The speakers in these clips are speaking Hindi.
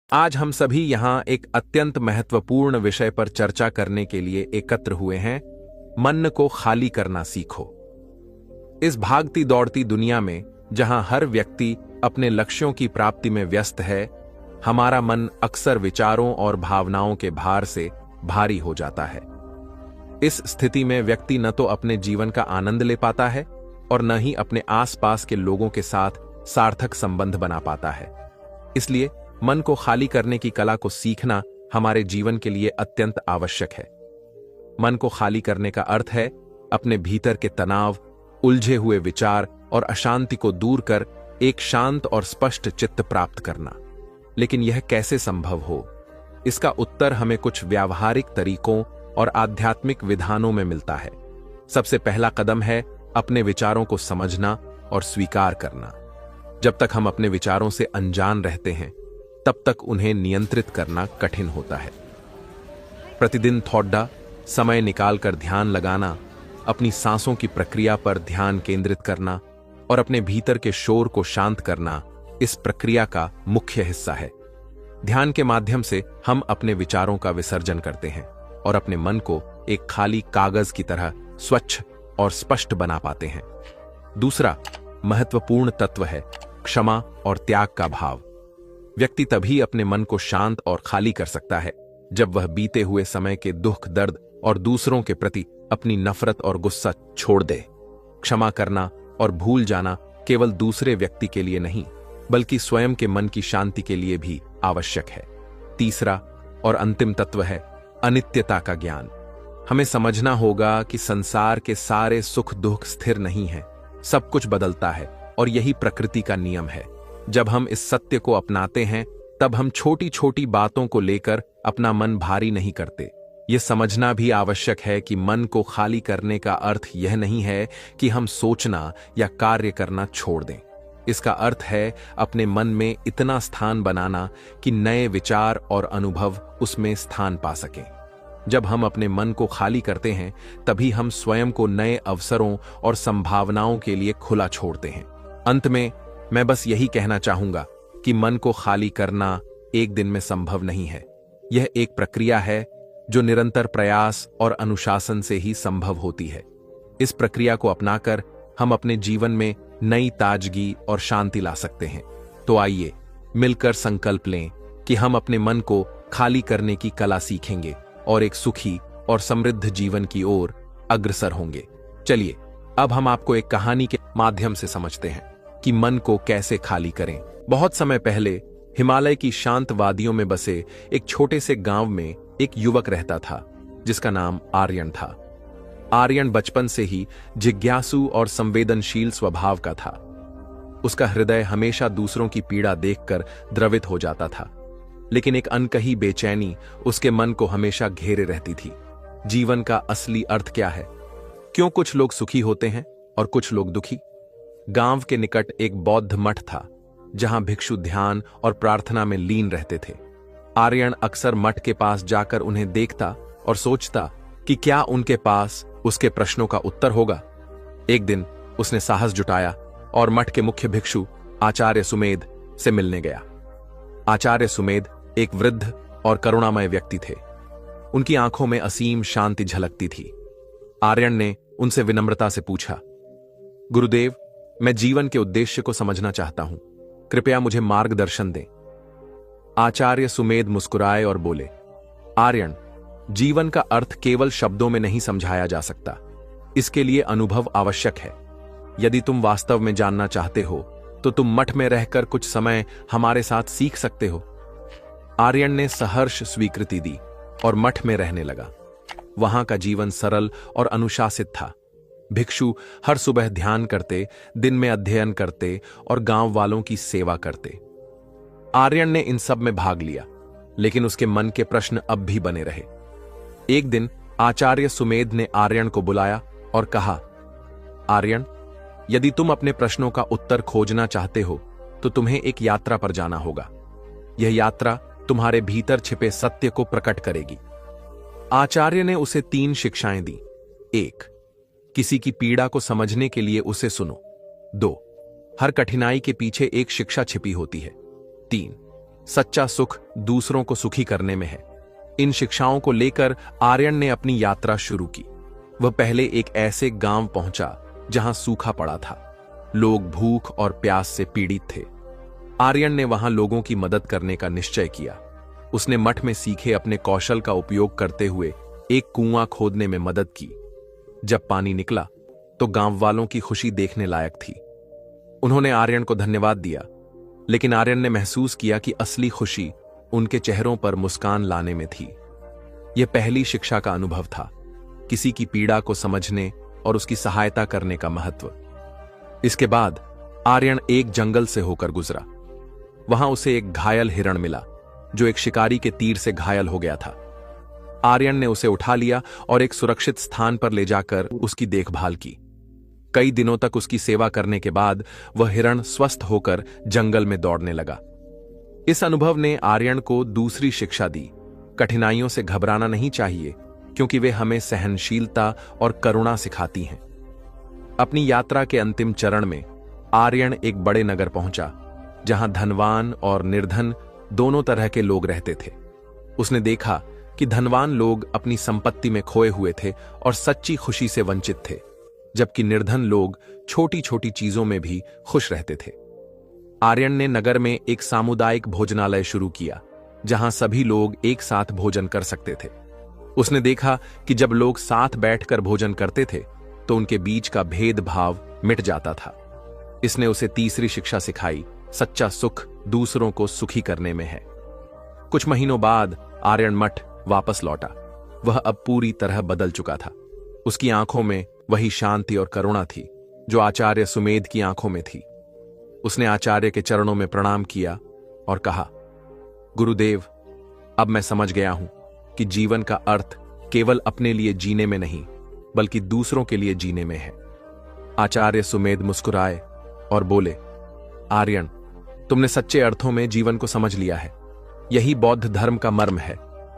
आज हम सभी यहाँ एक अत्यंत महत्वपूर्ण विषय पर चर्चा करने के लिए एकत्र हुए हैं। मन को खाली करना सीखो। इस भागती दौड़ती दुनिया में जहां हर व्यक्ति अपने लक्ष्यों की प्राप्ति में व्यस्त है, हमारा मन अक्सर विचारों और भावनाओं के भार से भारी हो जाता है। इस स्थिति में व्यक्ति न तो अपने जीवन का आनंद ले पाता है और न ही अपने आसपास के लोगों के साथ सार्थक संबंध बना पाता है। इसलिए मन को खाली करने की कला को सीखना हमारे जीवन के लिए अत्यंत आवश्यक है। मन को खाली करने का अर्थ है अपने भीतर के तनाव, उलझे हुए विचार और अशांति को दूर कर एक शांत और स्पष्ट चित्त प्राप्त करना। लेकिन यह कैसे संभव हो? इसका उत्तर हमें कुछ व्यावहारिक तरीकों और आध्यात्मिक विधानों में मिलता है। सबसे पहला कदम है अपने विचारों को समझना और स्वीकार करना। जब तक हम अपने विचारों से अनजान रहते हैं, तब तक उन्हें नियंत्रित करना कठिन होता है। प्रतिदिन थोड़ा समय निकालकर ध्यान लगाना, अपनी सांसों की प्रक्रिया पर ध्यान केंद्रित करना और अपने भीतर के शोर को शांत करना इस प्रक्रिया का मुख्य हिस्सा है। ध्यान के माध्यम से हम अपने विचारों का विसर्जन करते हैं और अपने मन को एक खाली कागज की तरह स्वच्छ और स्पष्ट बना पाते हैं। दूसरा महत्वपूर्ण तत्व है क्षमा और त्याग का भाव। व्यक्ति तभी अपने मन को शांत और खाली कर सकता है जब वह बीते हुए समय के दुख, दर्द और दूसरों के प्रति अपनी नफरत और गुस्सा छोड़ दे। क्षमा करना और भूल जाना केवल दूसरे व्यक्ति के लिए नहीं, बल्कि स्वयं के मन की शांति के लिए भी आवश्यक है। तीसरा और अंतिम तत्व है अनित्यता का ज्ञान। हमें समझना होगा कि संसार के सारे सुख दुख स्थिर नहीं हैं, सब कुछ बदलता है और यही प्रकृति का नियम है। जब हम इस सत्य को अपनाते हैं, तब हम छोटी छोटी बातों को लेकर अपना मन भारी नहीं करते। यह समझना भी आवश्यक है कि मन को खाली करने का अर्थ यह नहीं है कि हम सोचना या कार्य करना छोड़ दें। इसका अर्थ है अपने मन में इतना स्थान बनाना कि नए विचार और अनुभव उसमें स्थान पा सकें। जब हम अपने मन को खाली करते हैं, तभी हम स्वयं को नए अवसरों और संभावनाओं के लिए खुला छोड़ते हैं। अंत में मैं बस यही कहना चाहूंगा कि मन को खाली करना एक दिन में संभव नहीं है। यह एक प्रक्रिया है जो निरंतर प्रयास और अनुशासन से ही संभव होती है। इस प्रक्रिया को अपनाकर हम अपने जीवन में नई ताजगी और शांति ला सकते हैं। तो आइए मिलकर संकल्प लें कि हम अपने मन को खाली करने की कला सीखेंगे और एक सुखी और समृद्ध जीवन की ओर अग्रसर होंगे। चलिए अब हम आपको एक कहानी के माध्यम से समझते हैं कि मन को कैसे खाली करें। बहुत समय पहले हिमालय की शांत वादियों में बसे एक छोटे से गांव में एक युवक रहता था जिसका नाम आर्यन था। आर्यन बचपन से ही जिज्ञासु और संवेदनशील स्वभाव का था। उसका हृदय हमेशा दूसरों की पीड़ा देखकर द्रवित हो जाता था, लेकिन एक अनकही बेचैनी उसके मन को हमेशा घेरे रहती थी। जीवन का असली अर्थ क्या है? क्यों कुछ लोग सुखी होते हैं और कुछ लोग दुखी? गांव के निकट एक बौद्ध मठ था जहां भिक्षु ध्यान और प्रार्थना में लीन रहते थे। आर्यन अक्सर मठ के पास जाकर उन्हें देखता और सोचता कि क्या उनके पास उसके प्रश्नों का उत्तर होगा। एक दिन उसने साहस जुटाया और मठ के मुख्य भिक्षु आचार्य सुमेध से मिलने गया। आचार्य सुमेध एक वृद्ध और करुणामय व्यक्ति थे। उनकी आंखों में असीम शांति झलकती थी। आर्यन ने उनसे विनम्रता से पूछा, गुरुदेव, मैं जीवन के उद्देश्य को समझना चाहता हूं, कृपया मुझे मार्गदर्शन दें। आचार्य सुमेध मुस्कुराए और बोले, आर्यन, जीवन का अर्थ केवल शब्दों में नहीं समझाया जा सकता। इसके लिए अनुभव आवश्यक है। यदि तुम वास्तव में जानना चाहते हो तो तुम मठ में रहकर कुछ समय हमारे साथ सीख सकते हो। आर्यन ने सहर्ष स्वीकृति दी और मठ में रहने लगा। वहां का जीवन सरल और अनुशासित था। भिक्षु हर सुबह ध्यान करते, दिन में अध्ययन करते और गांव वालों की सेवा करते। आर्यन ने इन सब में भाग लिया, लेकिन उसके मन के प्रश्न अब भी बने रहे। एक दिन आचार्य सुमेध ने आर्यन को बुलाया और कहा, आर्यन, यदि तुम अपने प्रश्नों का उत्तर खोजना चाहते हो तो तुम्हें एक यात्रा पर जाना होगा। यह यात्रा तुम्हारे भीतर छिपे सत्य को प्रकट करेगी। आचार्य ने उसे 3 शिक्षाएं दी। 1. किसी की पीड़ा को समझने के लिए उसे सुनो। 2. हर कठिनाई के पीछे एक शिक्षा छिपी होती है। 3. सच्चा सुख दूसरों को सुखी करने में है। इन शिक्षाओं को लेकर आर्यन ने अपनी यात्रा शुरू की। वह पहले एक ऐसे गांव पहुंचा जहां सूखा पड़ा था। लोग भूख और प्यास से पीड़ित थे। आर्यन ने वहां लोगों की मदद करने का निश्चय किया। उसने मठ में सीखे अपने कौशल का उपयोग करते हुए एक कुआं खोदने में मदद की। जब पानी निकला तो गांव वालों की खुशी देखने लायक थी। उन्होंने आर्यन को धन्यवाद दिया, लेकिन आर्यन ने महसूस किया कि असली खुशी उनके चेहरों पर मुस्कान लाने में थी। यह पहली शिक्षा का अनुभव था, किसी की पीड़ा को समझने और उसकी सहायता करने का महत्व। इसके बाद आर्यन एक जंगल से होकर गुजरा। वहां उसे एक घायल हिरण मिला जो एक शिकारी के तीर से घायल हो गया था। आर्यन ने उसे उठा लिया और एक सुरक्षित स्थान पर ले जाकर उसकी देखभाल की। कई दिनों तक उसकी सेवा करने के बाद वह हिरण स्वस्थ होकर जंगल में दौड़ने लगा। इस अनुभव ने आर्यन को दूसरी शिक्षा दी। कठिनाइयों से घबराना नहीं चाहिए, क्योंकि वे हमें सहनशीलता और करुणा सिखाती हैं। अपनी यात्रा के अंतिम चरण में आर्यन एक बड़े नगर पहुंचा, जहां धनवान और निर्धन दोनों तरह के लोग रहते थे। उसने देखा कि धनवान लोग अपनी संपत्ति में खोए हुए थे और सच्ची खुशी से वंचित थे, जबकि निर्धन लोग छोटी छोटी चीजों में भी खुश रहते थे। आर्यन ने नगर में एक सामुदायिक भोजनालय शुरू किया, जहां सभी लोग एक साथ भोजन कर सकते थे। उसने देखा कि जब लोग साथ बैठकर भोजन करते थे तो उनके बीच का भेदभाव मिट जाता था। इसने उसे तीसरी शिक्षा सिखाई, सच्चा सुख दूसरों को सुखी करने में है। कुछ महीनों बाद आर्यन मठ वापस लौटा। वह अब पूरी तरह बदल चुका था। उसकी आंखों में वही शांति और करुणा थी जो आचार्य सुमेध की आंखों में थी। उसने आचार्य के चरणों में प्रणाम किया और कहा, गुरुदेव, अब मैं समझ गया हूं कि जीवन का अर्थ केवल अपने लिए जीने में नहीं, बल्कि दूसरों के लिए जीने में है। आचार्य सुमेध मुस्कुराए और बोले, आर्यन, तुमने सच्चे अर्थों में जीवन को समझ लिया है। यही बौद्ध धर्म का मर्म है,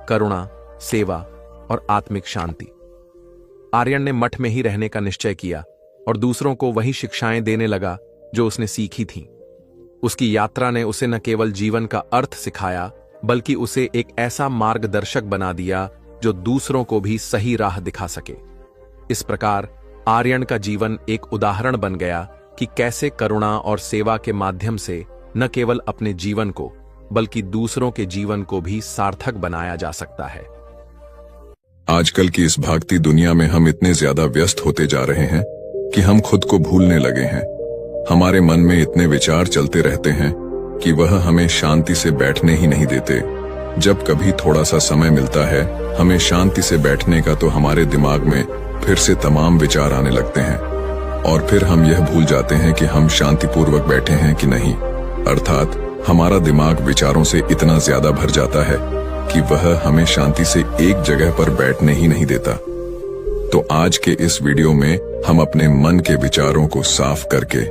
करुणा, सेवा और आत्मिक शांति। आर्यन ने मठ में ही रहने का निश्चय किया और दूसरों को वही शिक्षाएं देने लगा जो उसने सीखी थीं। उसकी यात्रा ने उसे न केवल जीवन का अर्थ सिखाया, बल्कि उसे एक ऐसा मार्गदर्शक बना दिया जो दूसरों को भी सही राह दिखा सके। इस प्रकार आर्यन का जीवन एक उदाहरण बन गया कि कैसे करुणा और सेवा के माध्यम से न केवल अपने जीवन को, बल्कि दूसरों के जीवन को भी सार्थक बनाया जा सकता है। आजकल की इस भागती दुनिया में हम इतने ज्यादा व्यस्त होते जा रहे हैं कि हम खुद को भूलने लगे हैं। हमारे मन में इतने विचार चलते रहते हैं कि वह हमें शांति से बैठने ही नहीं देते। जब कभी थोड़ा सा समय मिलता है हमें शांति से बैठने का, तो हमारे दिमाग में फिर से तमाम विचार आने लगते हैं और फिर हम यह भूल जाते हैं कि हम शांतिपूर्वक बैठे हैं कि नहीं। अर्थात हमारा दिमाग विचारों से इतना ज्यादा भर जाता है कि वह हमें शांति से एक जगह पर बैठने ही नहीं देता। तो आज के इस वीडियो में हम अपने मन के विचारों को साफ करके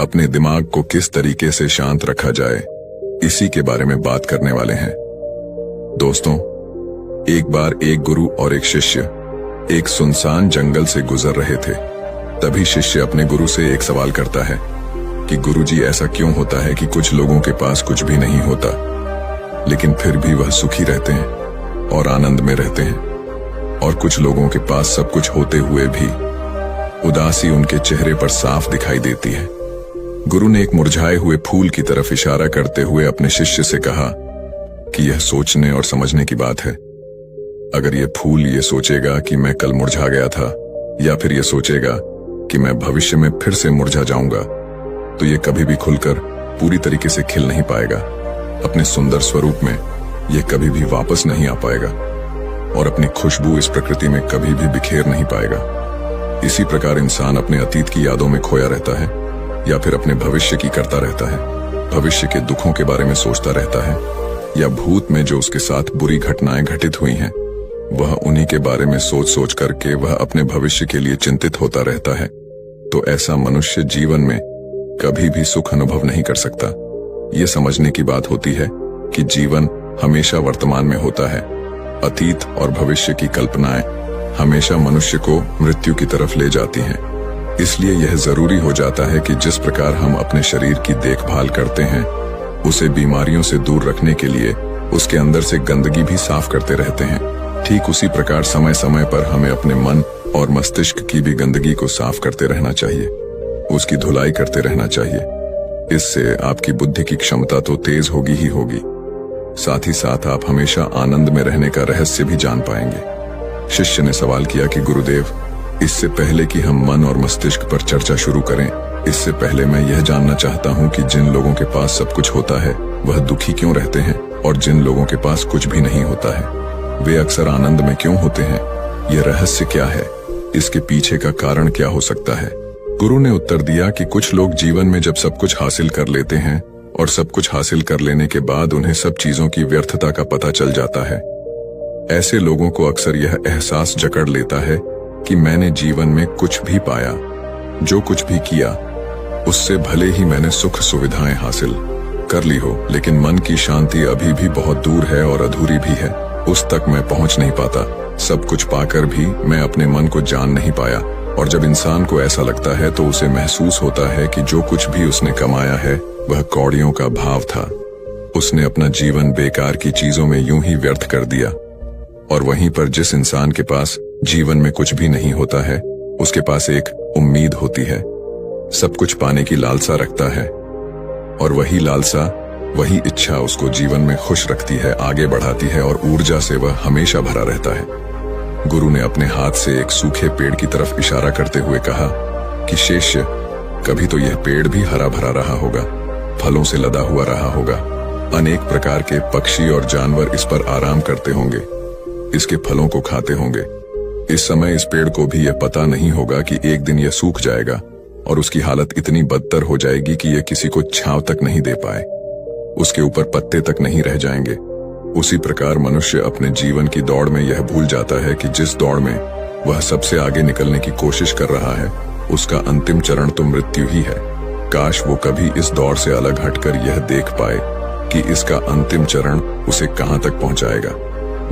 अपने दिमाग को किस तरीके से शांत रखा जाए, इसी के बारे में बात करने वाले हैं। दोस्तों, एक बार एक गुरु और एक शिष्य एक सुनसान जंगल से गुजर रहे थे। तभी शिष्य अपने गुरु से एक सवाल करता है कि गुरुजी, ऐसा क्यों होता है कि कुछ लोगों के पास कुछ भी नहीं होता, लेकिन फिर भी वह सुखी रहते हैं और आनंद में रहते हैं, और कुछ लोगों के पास सब कुछ होते हुए भी उदासी उनके चेहरे पर साफ दिखाई देती है। गुरु ने एक मुरझाए हुए फूल की तरफ इशारा करते हुए अपने शिष्य से कहा कि यह सोचने और समझने की बात है। अगर यह फूल ये सोचेगा कि मैं कल मुरझा गया था, या फिर यह सोचेगा कि मैं भविष्य में फिर से मुरझा जाऊंगा, तो यह कभी भी खुलकर पूरी तरीके से खिल नहीं पाएगा। अपने सुंदर स्वरूप में यह कभी भी वापस नहीं आ पाएगा और अपनी खुशबू इस प्रकृति में कभी भी बिखेर नहीं पाएगा। इसी प्रकार इंसान अपने अतीत की यादों में खोया रहता है या फिर अपने भविष्य की करता रहता है। भविष्य के दुखों के बारे में सोचता रहता है, या भूत में जो उसके साथ बुरी घटनाएं घटित हुई हैं, वह उन्हीं के बारे में सोच सोच करके वह अपने भविष्य के लिए चिंतित होता रहता है। तो ऐसा मनुष्य जीवन में कभी भी सुख अनुभव नहीं कर सकता। ये समझने की बात होती है कि जीवन हमेशा वर्तमान में होता है। अतीत और भविष्य की कल्पनाएं हमेशा मनुष्य को मृत्यु की तरफ ले जाती हैं। इसलिए यह जरूरी हो जाता है कि जिस प्रकार हम अपने शरीर की देखभाल करते हैं, उसे बीमारियों से दूर रखने के लिए उसके अंदर से गंदगी भी साफ करते रहते हैं। ठीक उसी प्रकार समय समय पर हमें अपने मन और मस्तिष्क की भी गंदगी को साफ करते रहना चाहिए, उसकी धुलाई करते रहना चाहिए। इससे आपकी बुद्धि की क्षमता तो तेज होगी ही होगी, साथ ही साथ आप हमेशा आनंद में रहने का रहस्य भी जान पाएंगे। शिष्य ने सवाल किया कि गुरुदेव, इससे पहले कि हम मन और मस्तिष्क पर चर्चा शुरू करें, इससे पहले मैं यह जानना चाहता हूं कि जिन लोगों के पास सब कुछ होता है वह दुखी क्यों रहते हैं, और जिन लोगों के पास कुछ भी नहीं होता है वे अक्सर आनंद में क्यों होते हैं? यह रहस्य क्या है? इसके पीछे का कारण क्या हो सकता है? गुरु ने उत्तर दिया कि कुछ लोग जीवन में जब सब कुछ हासिल कर लेते हैं और सब कुछ हासिल कर लेने के बाद उन्हें सब चीजों की व्यर्थता का पता चल जाता है। ऐसे लोगों को अक्सर यह एहसास जकड़ लेता है कि मैंने जीवन में कुछ भी पाया, जो कुछ भी किया उससे भले ही मैंने सुख सुविधाएं हासिल कर ली हो, लेकिन मन की शांति अभी भी बहुत दूर है और अधूरी भी है, उस तक मैं पहुंच नहीं पाता। सब कुछ पाकर भी मैं अपने मन को जान नहीं पाया। और जब इंसान को ऐसा लगता है तो उसे महसूस होता है कि जो कुछ भी उसने कमाया है वह कौड़ियों का भाव था। उसने अपना जीवन बेकार की चीजों में यूं ही व्यर्थ कर दिया। और वहीं पर जिस इंसान के पास जीवन में कुछ भी नहीं होता है उसके पास एक उम्मीद होती है, सब कुछ पाने की लालसा रखता है, और वही लालसा, वही इच्छा उसको जीवन में खुश रखती है, आगे बढ़ाती है और ऊर्जा से वह हमेशा भरा रहता है। गुरु ने अपने हाथ से एक सूखे पेड़ की तरफ इशारा करते हुए कहा कि शिष्य, कभी तो यह पेड़ भी हरा भरा रहा होगा, फलों से लदा हुआ रहा होगा, अनेक प्रकार के पक्षी और जानवर इस पर आराम करते होंगे, इसके फलों को खाते होंगे। इस समय इस पेड़ को भी यह पता नहीं होगा कि एक दिन यह सूख जाएगा और उसकी हालत इतनी बदतर हो जाएगी कि यह किसी को छांव तक नहीं दे पाए, उसके ऊपर पत्ते तक नहीं रह जाएंगे। उसी प्रकार मनुष्य अपने जीवन की दौड़ में यह भूल जाता है कि जिस दौड़ में वह सबसे आगे निकलने की कोशिश कर रहा है उसका अंतिम चरण तो मृत्यु ही है। काश वो कभी इस दौड़ से अलग हटकर यह देख पाए कि इसका अंतिम चरण उसे कहां तक पहुंचाएगा।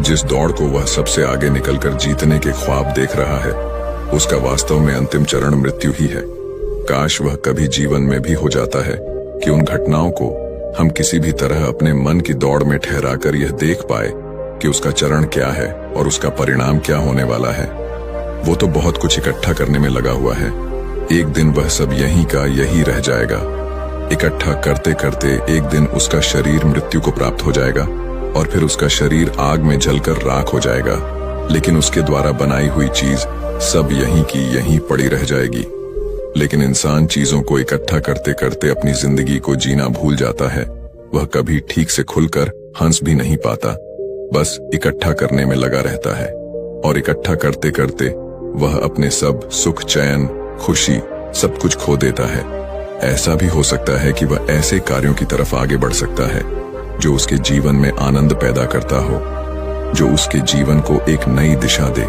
जिस दौड़ को वह सबसे आगे निकलकर जीतने के ख्वाब देख रहा है उसका वास्तव में अंतिम चरण मृत्यु ही है। काश वह कभी जीवन में भी हो जाता है कि उन घटनाओं को हम किसी भी तरह अपने मन की दौड़ में ठहराकर यह देख पाए कि उसका चरण क्या है और उसका परिणाम क्या होने वाला है। वो तो बहुत कुछ इकट्ठा करने में लगा हुआ है, एक दिन वह सब यहीं का यही रह जाएगा। इकट्ठा करते करते एक दिन उसका शरीर मृत्यु को प्राप्त हो जाएगा और फिर उसका शरीर आग में जलकर राख हो जाएगा, लेकिन उसके द्वारा बनाई हुई चीज सब यहीं की यहीं पड़ी रह जाएगी। लेकिन इंसान चीजों को इकट्ठा करते करते अपनी जिंदगी को जीना भूल जाता है। वह कभी ठीक से खुलकर हंस भी नहीं पाता, बस इकट्ठा करने में लगा रहता है और इकट्ठा करते करते वह अपने सब सुख, चैन, खुशी सब कुछ खो देता है। ऐसा भी हो सकता है कि वह ऐसे कार्यों की तरफ आगे बढ़ सकता है जो उसके जीवन में आनंद पैदा करता हो, जो उसके जीवन को एक नई दिशा दे।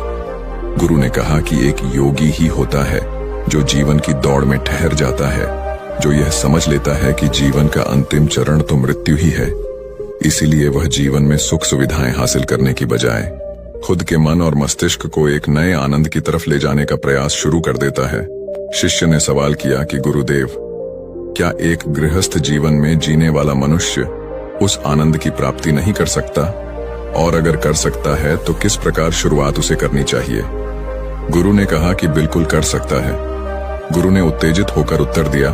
गुरु ने कहा कि एक योगी ही होता है जो जीवन की दौड़ में ठहर जाता है, जो यह समझ लेता है कि जीवन का अंतिम चरण तो मृत्यु ही है। इसीलिए वह जीवन में सुख सुविधाएं हासिल करने की बजाय खुद के मन और मस्तिष्क को एक नए आनंद की तरफ ले जाने का प्रयास शुरू कर देता है। शिष्य ने सवाल किया कि गुरुदेव, क्या एक गृहस्थ जीवन में जीने वाला मनुष्य उस आनंद की प्राप्ति नहीं कर सकता? और अगर कर सकता है तो किस प्रकार शुरुआत उसे करनी चाहिए? गुरु ने कहा कि बिल्कुल कर सकता है। गुरु ने उत्तेजित होकर उत्तर दिया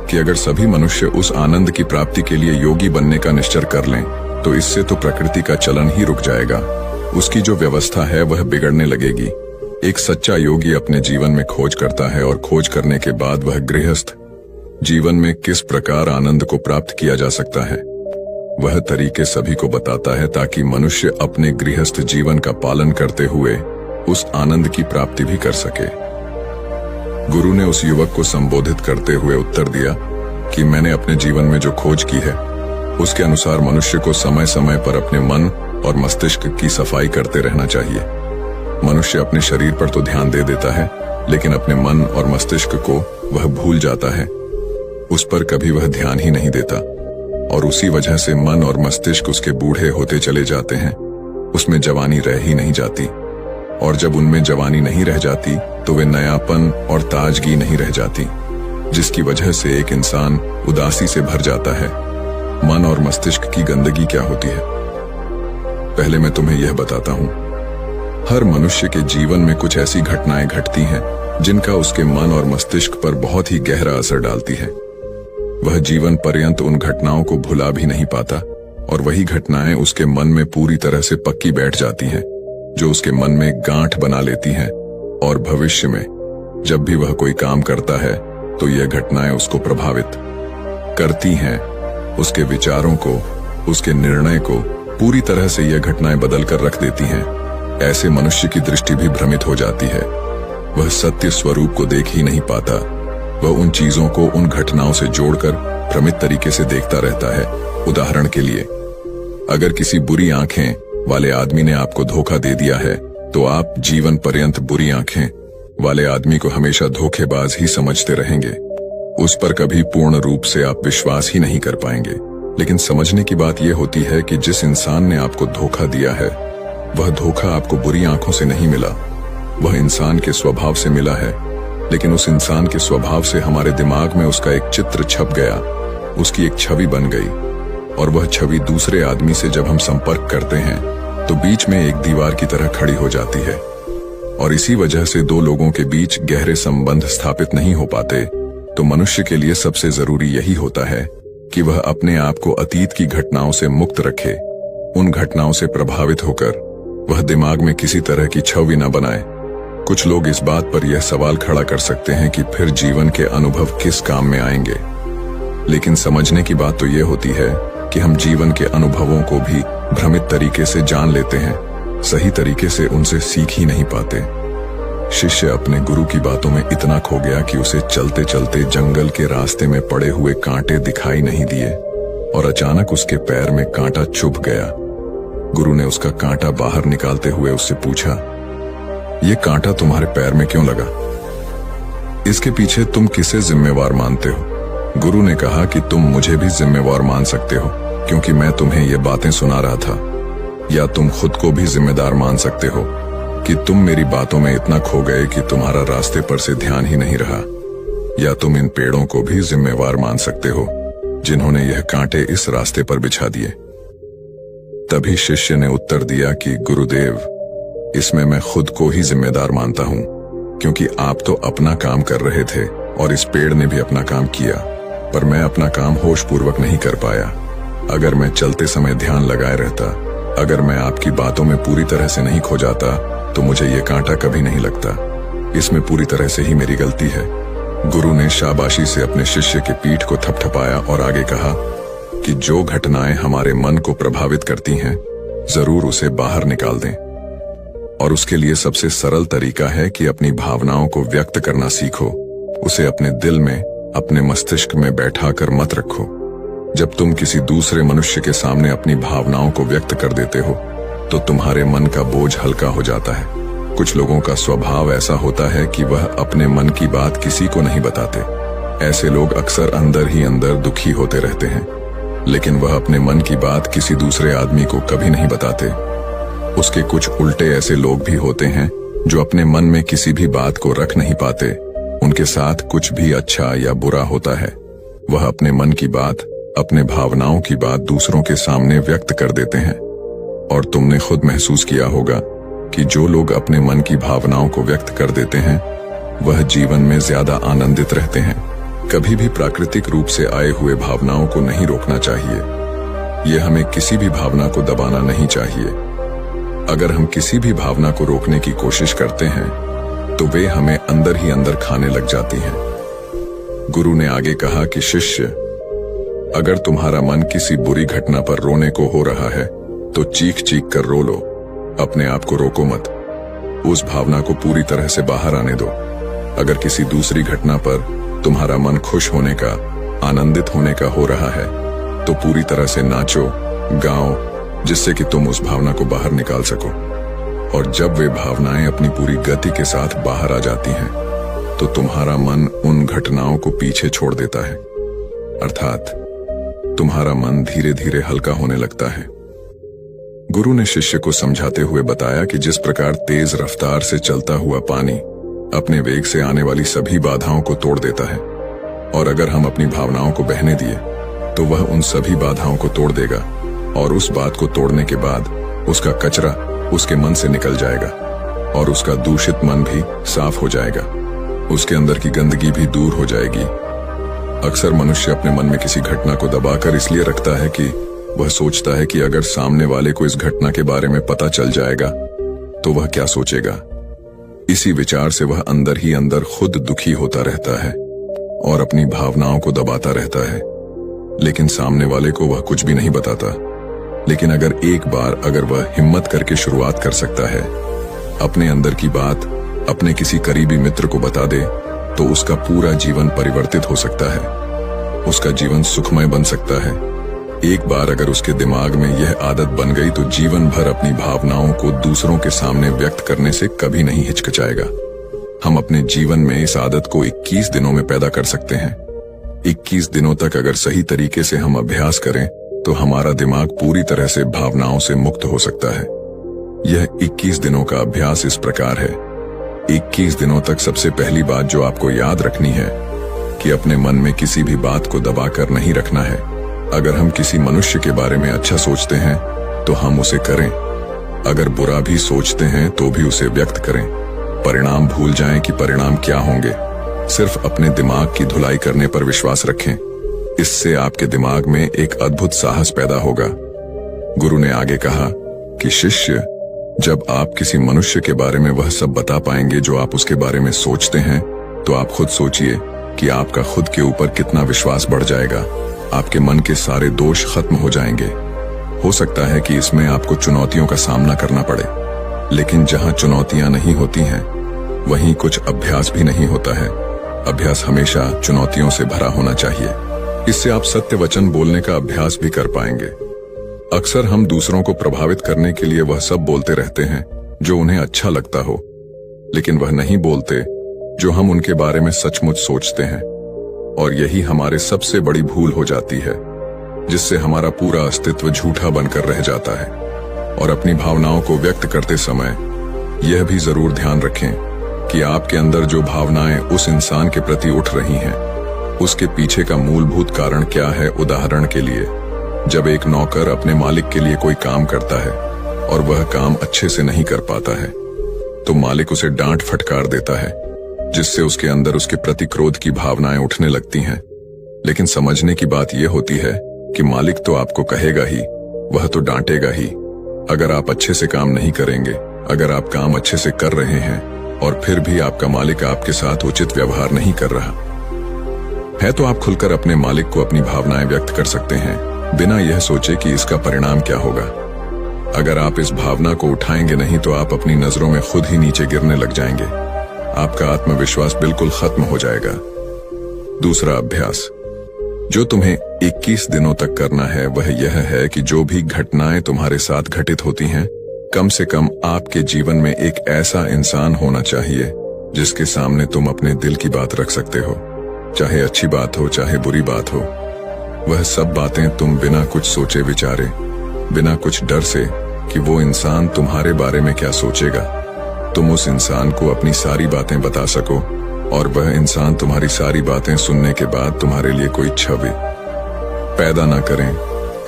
कि अगर सभी मनुष्य उस आनंद की प्राप्ति के लिए योगी बनने का निश्चय कर लें तो इससे तो प्रकृति का चलन ही रुक जाएगा, उसकी जो व्यवस्था है वह बिगड़ने लगेगी। एक सच्चा योगी अपने जीवन में खोज करता है और खोज करने के बाद वह गृहस्थ जीवन में किस प्रकार आनंद को प्राप्त किया जा सकता है वह तरीके सभी को बताता है, ताकि मनुष्य अपने गृहस्थ जीवन का पालन करते हुए उस आनंद की प्राप्ति भी कर सके। गुरु ने उस युवक को संबोधित करते हुए उत्तर दिया कि मैंने अपने जीवन में जो खोज की है उसके अनुसार मनुष्य को समय समय पर अपने मन और मस्तिष्क की सफाई करते रहना चाहिए। मनुष्य अपने शरीर पर तो ध्यान दे देता है, लेकिन अपने मन और मस्तिष्क को वह भूल जाता है, उस पर कभी वह ध्यान ही नहीं देता, और उसी वजह से मन और मस्तिष्क उसके बूढ़े होते चले जाते हैं, उसमें जवानी रह ही नहीं जाती, और जब उनमें जवानी नहीं रह जाती तो वे नयापन और ताजगी नहीं रह जाती, जिसकी वजह से एक इंसान उदासी से भर जाता है। मन और मस्तिष्क की गंदगी क्या होती है। पहले मैं तुम्हें यह बताता हूं। हर मनुष्य के जीवन में कुछ ऐसी घटनाएं घटती हैं जिनका उसके मन और मस्तिष्क पर बहुत ही गहरा असर डालती है। वह जीवन पर्यंत उन घटनाओं को भुला भी नहीं पाता और वही घटनाएं उसके मन में पूरी तरह से पक्की बैठ जाती हैं, जो उसके मन में गांठ बना लेती हैं और भविष्य में जब भी वह कोई काम करता है तो यह घटनाएं उसको प्रभावित करती हैं। उसके विचारों को, उसके निर्णय को पूरी तरह से यह घटनाएं बदल कर रख देती हैं। ऐसे मनुष्य की दृष्टि भी भ्रमित हो जाती है। वह सत्य स्वरूप को देख ही नहीं पाता। वह उन चीजों को उन घटनाओं से जोड़कर भ्रमित तरीके से देखता रहता है। उदाहरण के लिए, अगर किसी बुरी आंखें वाले आदमी ने आपको धोखा दे दिया है तो आप जीवन पर्यंत बुरी आंखें वाले आदमी को हमेशा धोखेबाज ही समझते रहेंगे। उस पर कभी पूर्ण रूप से आप विश्वास ही नहीं कर पाएंगे। लेकिन समझने की बात यह होती है कि जिस इंसान ने आपको धोखा दिया है वह धोखा आपको बुरी आंखों से नहीं मिला, वह इंसान के स्वभाव से मिला है। लेकिन उस इंसान के स्वभाव से हमारे दिमाग में उसका एक चित्र छप गया, उसकी एक छवि बन गई, और वह छवि दूसरे आदमी से जब हम संपर्क करते हैं तो बीच में एक दीवार की तरह खड़ी हो जाती है। और इसी वजह से दो लोगों के बीच गहरे संबंध स्थापित नहीं हो पाते। तो मनुष्य के लिए सबसे जरूरी यही होता है कि वह अपने आप को अतीत की घटनाओं से मुक्त रखे। उन घटनाओं से प्रभावित होकर वह दिमाग में किसी तरह की छवि न बनाए। कुछ लोग इस बात पर यह सवाल खड़ा कर सकते हैं कि फिर जीवन के अनुभव किस काम में आएंगे। लेकिन समझने की बात तो यह होती है कि हम जीवन के अनुभवों को भी भ्रमित तरीके से जान लेते हैं, सही तरीके से उनसे सीख ही नहीं पाते। शिष्य अपने गुरु की बातों में इतना खो गया कि उसे चलते चलते जंगल के रास्ते में पड़े हुए कांटे दिखाई नहीं दिए और अचानक उसके पैर में कांटा चुभ गया। गुरु ने उसका कांटा बाहर निकालते हुए उससे पूछा, ये कांटा तुम्हारे पैर में क्यों लगा? इसके पीछे तुम किसे जिम्मेवार मानते हो? गुरु ने कहा कि तुम मुझे भी जिम्मेवार मान सकते हो क्योंकि मैं तुम्हें ये बातें सुना रहा था, या तुम खुद को भी जिम्मेदार मान सकते हो कि तुम मेरी बातों में इतना खो गए कि तुम्हारा रास्ते पर से ध्यान ही नहीं रहा, या तुम इन पेड़ों को भी जिम्मेवार मान सकते हो जिन्होंने यह कांटे इस रास्ते पर बिछा दिए। तभी शिष्य ने उत्तर दिया कि गुरुदेव, इसमें मैं खुद को ही जिम्मेदार मानता हूं क्योंकि आप तो अपना काम कर रहे थे और इस पेड़ ने भी अपना काम किया, पर मैं अपना काम होशपूर्वक नहीं कर पाया। अगर मैं चलते समय ध्यान लगाए रहता, अगर मैं आपकी बातों में पूरी तरह से नहीं खो जाता तो मुझे ये कांटा कभी नहीं लगता। इसमें पूरी तरह से ही मेरी गलती है। गुरु ने शाबाशी से अपने शिष्य के पीठ को थपथपाया और आगे कहा कि जो घटनाएं हमारे मन को प्रभावित करती हैं, जरूर उसे बाहर निकाल दें। और उसके लिए सबसे सरल तरीका है कि अपनी भावनाओं को व्यक्त करना सीखो। उसे अपने दिल में, अपने मस्तिष्क में बैठा कर मत रखो। जब तुम किसी दूसरे मनुष्य के सामने अपनी भावनाओं को व्यक्त कर देते हो तो तुम्हारे मन का बोझ हल्का हो जाता है। कुछ लोगों का स्वभाव ऐसा होता है कि वह अपने मन की बात किसी को नहीं बताते। ऐसे लोग अक्सर अंदर ही अंदर दुखी होते रहते हैं, लेकिन वह अपने मन की बात किसी दूसरे आदमी को कभी नहीं बताते। उसके कुछ उल्टे ऐसे लोग भी होते हैं जो अपने मन में किसी भी बात को रख नहीं पाते। उनके साथ कुछ भी अच्छा या बुरा होता है, वह अपने मन की बात, अपने भावनाओं की बात दूसरों के सामने व्यक्त कर देते हैं। और तुमने खुद महसूस किया होगा कि जो लोग अपने मन की भावनाओं को व्यक्त कर देते हैं वह जीवन में ज्यादा आनंदित रहते हैं। कभी भी प्राकृतिक रूप से आए हुए भावनाओं को नहीं रोकना चाहिए। यह हमें किसी भी भावना को दबाना नहीं चाहिए। अगर हम किसी भी भावना को रोकने की कोशिश करते हैं तो वे हमें अंदर ही अंदर खाने लग जाती हैं। गुरु ने आगे कहा कि शिष्य, अगर तुम्हारा मन किसी बुरी घटना पर रोने को हो रहा है तो चीख चीख कर रो लो, अपने आप को रोको मत। उस भावना को पूरी तरह से बाहर आने दो। अगर किसी दूसरी घटना पर तुम्हारा मन खुश होने का, आनंदित होने का हो रहा है तो पूरी तरह से नाचो, गाओ, जिससे कि तुम उस भावना को बाहर निकाल सको। और जब वे भावनाएं अपनी पूरी गति के साथ बाहर आ जाती हैं तो तुम्हारा मन उन घटनाओं को पीछे छोड़ देता है, अर्थात तुम्हारा मन धीरे धीरे हल्का होने लगता है। गुरु ने शिष्य को समझाते हुए बताया कि जिस प्रकार तेज रफ्तार से चलता हुआ पानी अपने वेग से आने वाली सभी बाधाओं को तोड़ देता है, और अगर हम अपनी भावनाओं को बहने दिए तो वह उन सभी बाधाओं को तोड़ देगा और उस बात को तोड़ने के बाद उसका कचरा उसके मन से निकल जाएगा और उसका दूषित मन भी साफ हो जाएगा, उसके अंदर की गंदगी भी दूर हो जाएगी। अक्सर मनुष्य अपने मन में किसी घटना को दबाकर इसलिए रखता है कि वह सोचता है कि अगर सामने वाले को इस घटना के बारे में पता चल जाएगा तो वह क्या सोचेगा। इसी विचार से वह अंदर ही अंदर खुद दुखी होता रहता है और अपनी भावनाओं को दबाता रहता है, लेकिन सामने वाले को वह कुछ भी नहीं बताता। लेकिन अगर वह हिम्मत करके शुरुआत कर सकता है, अपने अंदर की बात अपने किसी करीबी मित्र को बता दे, तो उसका पूरा जीवन परिवर्तित हो सकता है, उसका जीवन सुखमय बन सकता है। एक बार अगर उसके दिमाग में यह आदत बन गई तो जीवन भर अपनी भावनाओं को दूसरों के सामने व्यक्त करने से कभी नहीं हिचकिचाएगा। हम अपने जीवन में इस आदत को 21 दिनों में पैदा कर सकते हैं। 21 दिनों तक अगर सही तरीके से हम अभ्यास करें तो हमारा दिमाग पूरी तरह से भावनाओं से मुक्त हो सकता है। यह 21 दिनों का अभ्यास इस प्रकार है। 21 दिनों तक सबसे पहली बात जो आपको याद रखनी है कि अपने मन में किसी भी बात को दबाकर नहीं रखना है। अगर हम किसी मनुष्य के बारे में अच्छा सोचते हैं तो हम उसे करें, अगर बुरा भी सोचते हैं तो भी उसे व्यक्त करें। परिणाम भूल जाएं कि परिणाम क्या होंगे, सिर्फ अपने दिमाग की धुलाई करने पर विश्वास रखें। इससे आपके दिमाग में एक अद्भुत साहस पैदा होगा। गुरु ने आगे कहा कि शिष्य, जब आप किसी मनुष्य के बारे में वह सब बता पाएंगे जो आप उसके बारे में सोचते हैं, तो आप खुद सोचिए कि आपका खुद के ऊपर कितना विश्वास बढ़ जाएगा। आपके मन के सारे दोष खत्म हो जाएंगे। हो सकता है कि इसमें आपको चुनौतियों का सामना करना पड़े, लेकिन जहां चुनौतियां नहीं होती हैं, वहीं कुछ अभ्यास भी नहीं होता है। अभ्यास हमेशा चुनौतियों से भरा होना चाहिए। इससे आप सत्य वचन बोलने का अभ्यास भी कर पाएंगे। अक्सर हम दूसरों को प्रभावित करने के लिए वह सब बोलते रहते हैं जो उन्हें अच्छा लगता हो, लेकिन वह नहीं बोलते जो हम उनके बारे में सचमुच सोचते हैं। और यही हमारे सबसे बड़ी भूल हो जाती है, जिससे हमारा पूरा अस्तित्व झूठा बनकर रह जाता है। और अपनी भावनाओं को व्यक्त करते समय यह भी जरूर ध्यान रखें कि आपके अंदर जो भावनाएं उस इंसान के प्रति उठ रही हैं, उसके पीछे का मूलभूत कारण क्या है। उदाहरण के लिए, जब एक नौकर अपने मालिक के लिए कोई काम करता है और वह काम अच्छे से नहीं कर पाता है, तो मालिक उसे डांट फटकार देता है, जिससे उसके अंदर उसके प्रति क्रोध की भावनाएं उठने लगती हैं। लेकिन समझने की बात यह होती है कि मालिक तो आपको कहेगा ही, वह तो डांटेगा ही। अगर आप अच्छे से काम नहीं करेंगे, अगर आप काम अच्छे से कर रहे हैं और फिर भी आपका मालिक आपके साथ उचित व्यवहार नहीं कर रहा है, तो आप खुलकर अपने मालिक को अपनी भावनाएं व्यक्त कर सकते हैं, बिना यह सोचे कि इसका परिणाम क्या होगा। अगर आप इस भावना को उठाएंगे नहीं तो आप अपनी नजरों में खुद ही नीचे गिरने लग जाएंगे। आपका आत्मविश्वास बिल्कुल खत्म हो जाएगा। दूसरा अभ्यास जो तुम्हें 21 दिनों तक करना है वह यह है कि जो भी घटनाएं तुम्हारे साथ घटित होती हैं, कम से कम आपके जीवन में एक ऐसा इंसान होना चाहिए जिसके सामने तुम अपने दिल की बात रख सकते हो। चाहे अच्छी बात हो, चाहे बुरी बात हो, वह सब बातें तुम बिना कुछ सोचे विचारे, बिना कुछ डर से कि वो इंसान तुम्हारे बारे में क्या सोचेगा, तुम उस इंसान को अपनी सारी बातें बता सको और वह इंसान तुम्हारी सारी बातें सुनने के बाद तुम्हारे लिए कोई छवि पैदा ना करें।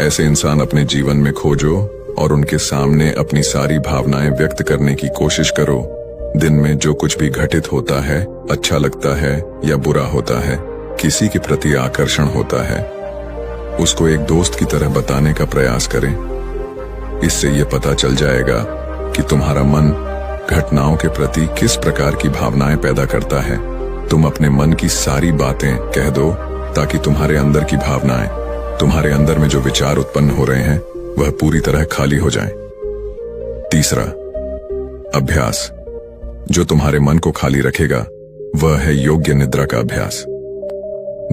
ऐसे इंसान अपने जीवन में खोजो और उनके सामने अपनी सारी भावनाएं व्यक्त करने की कोशिश करो। दिन में जो कुछ भी घटित होता है, अच्छा लगता है या बुरा होता है, किसी के प्रति आकर्षण होता है, उसको एक दोस्त की तरह बताने का प्रयास करें। इससे यह पता चल जाएगा कि तुम्हारा मन घटनाओं के प्रति किस प्रकार की भावनाएं पैदा करता है। तुम अपने मन की सारी बातें कह दो ताकि तुम्हारे अंदर की भावनाएं, तुम्हारे अंदर में जो विचार उत्पन्न हो रहे हैं, वह पूरी तरह खाली हो जाएं। तीसरा अभ्यास जो तुम्हारे मन को खाली रखेगा वह है योग्य निद्रा का अभ्यास।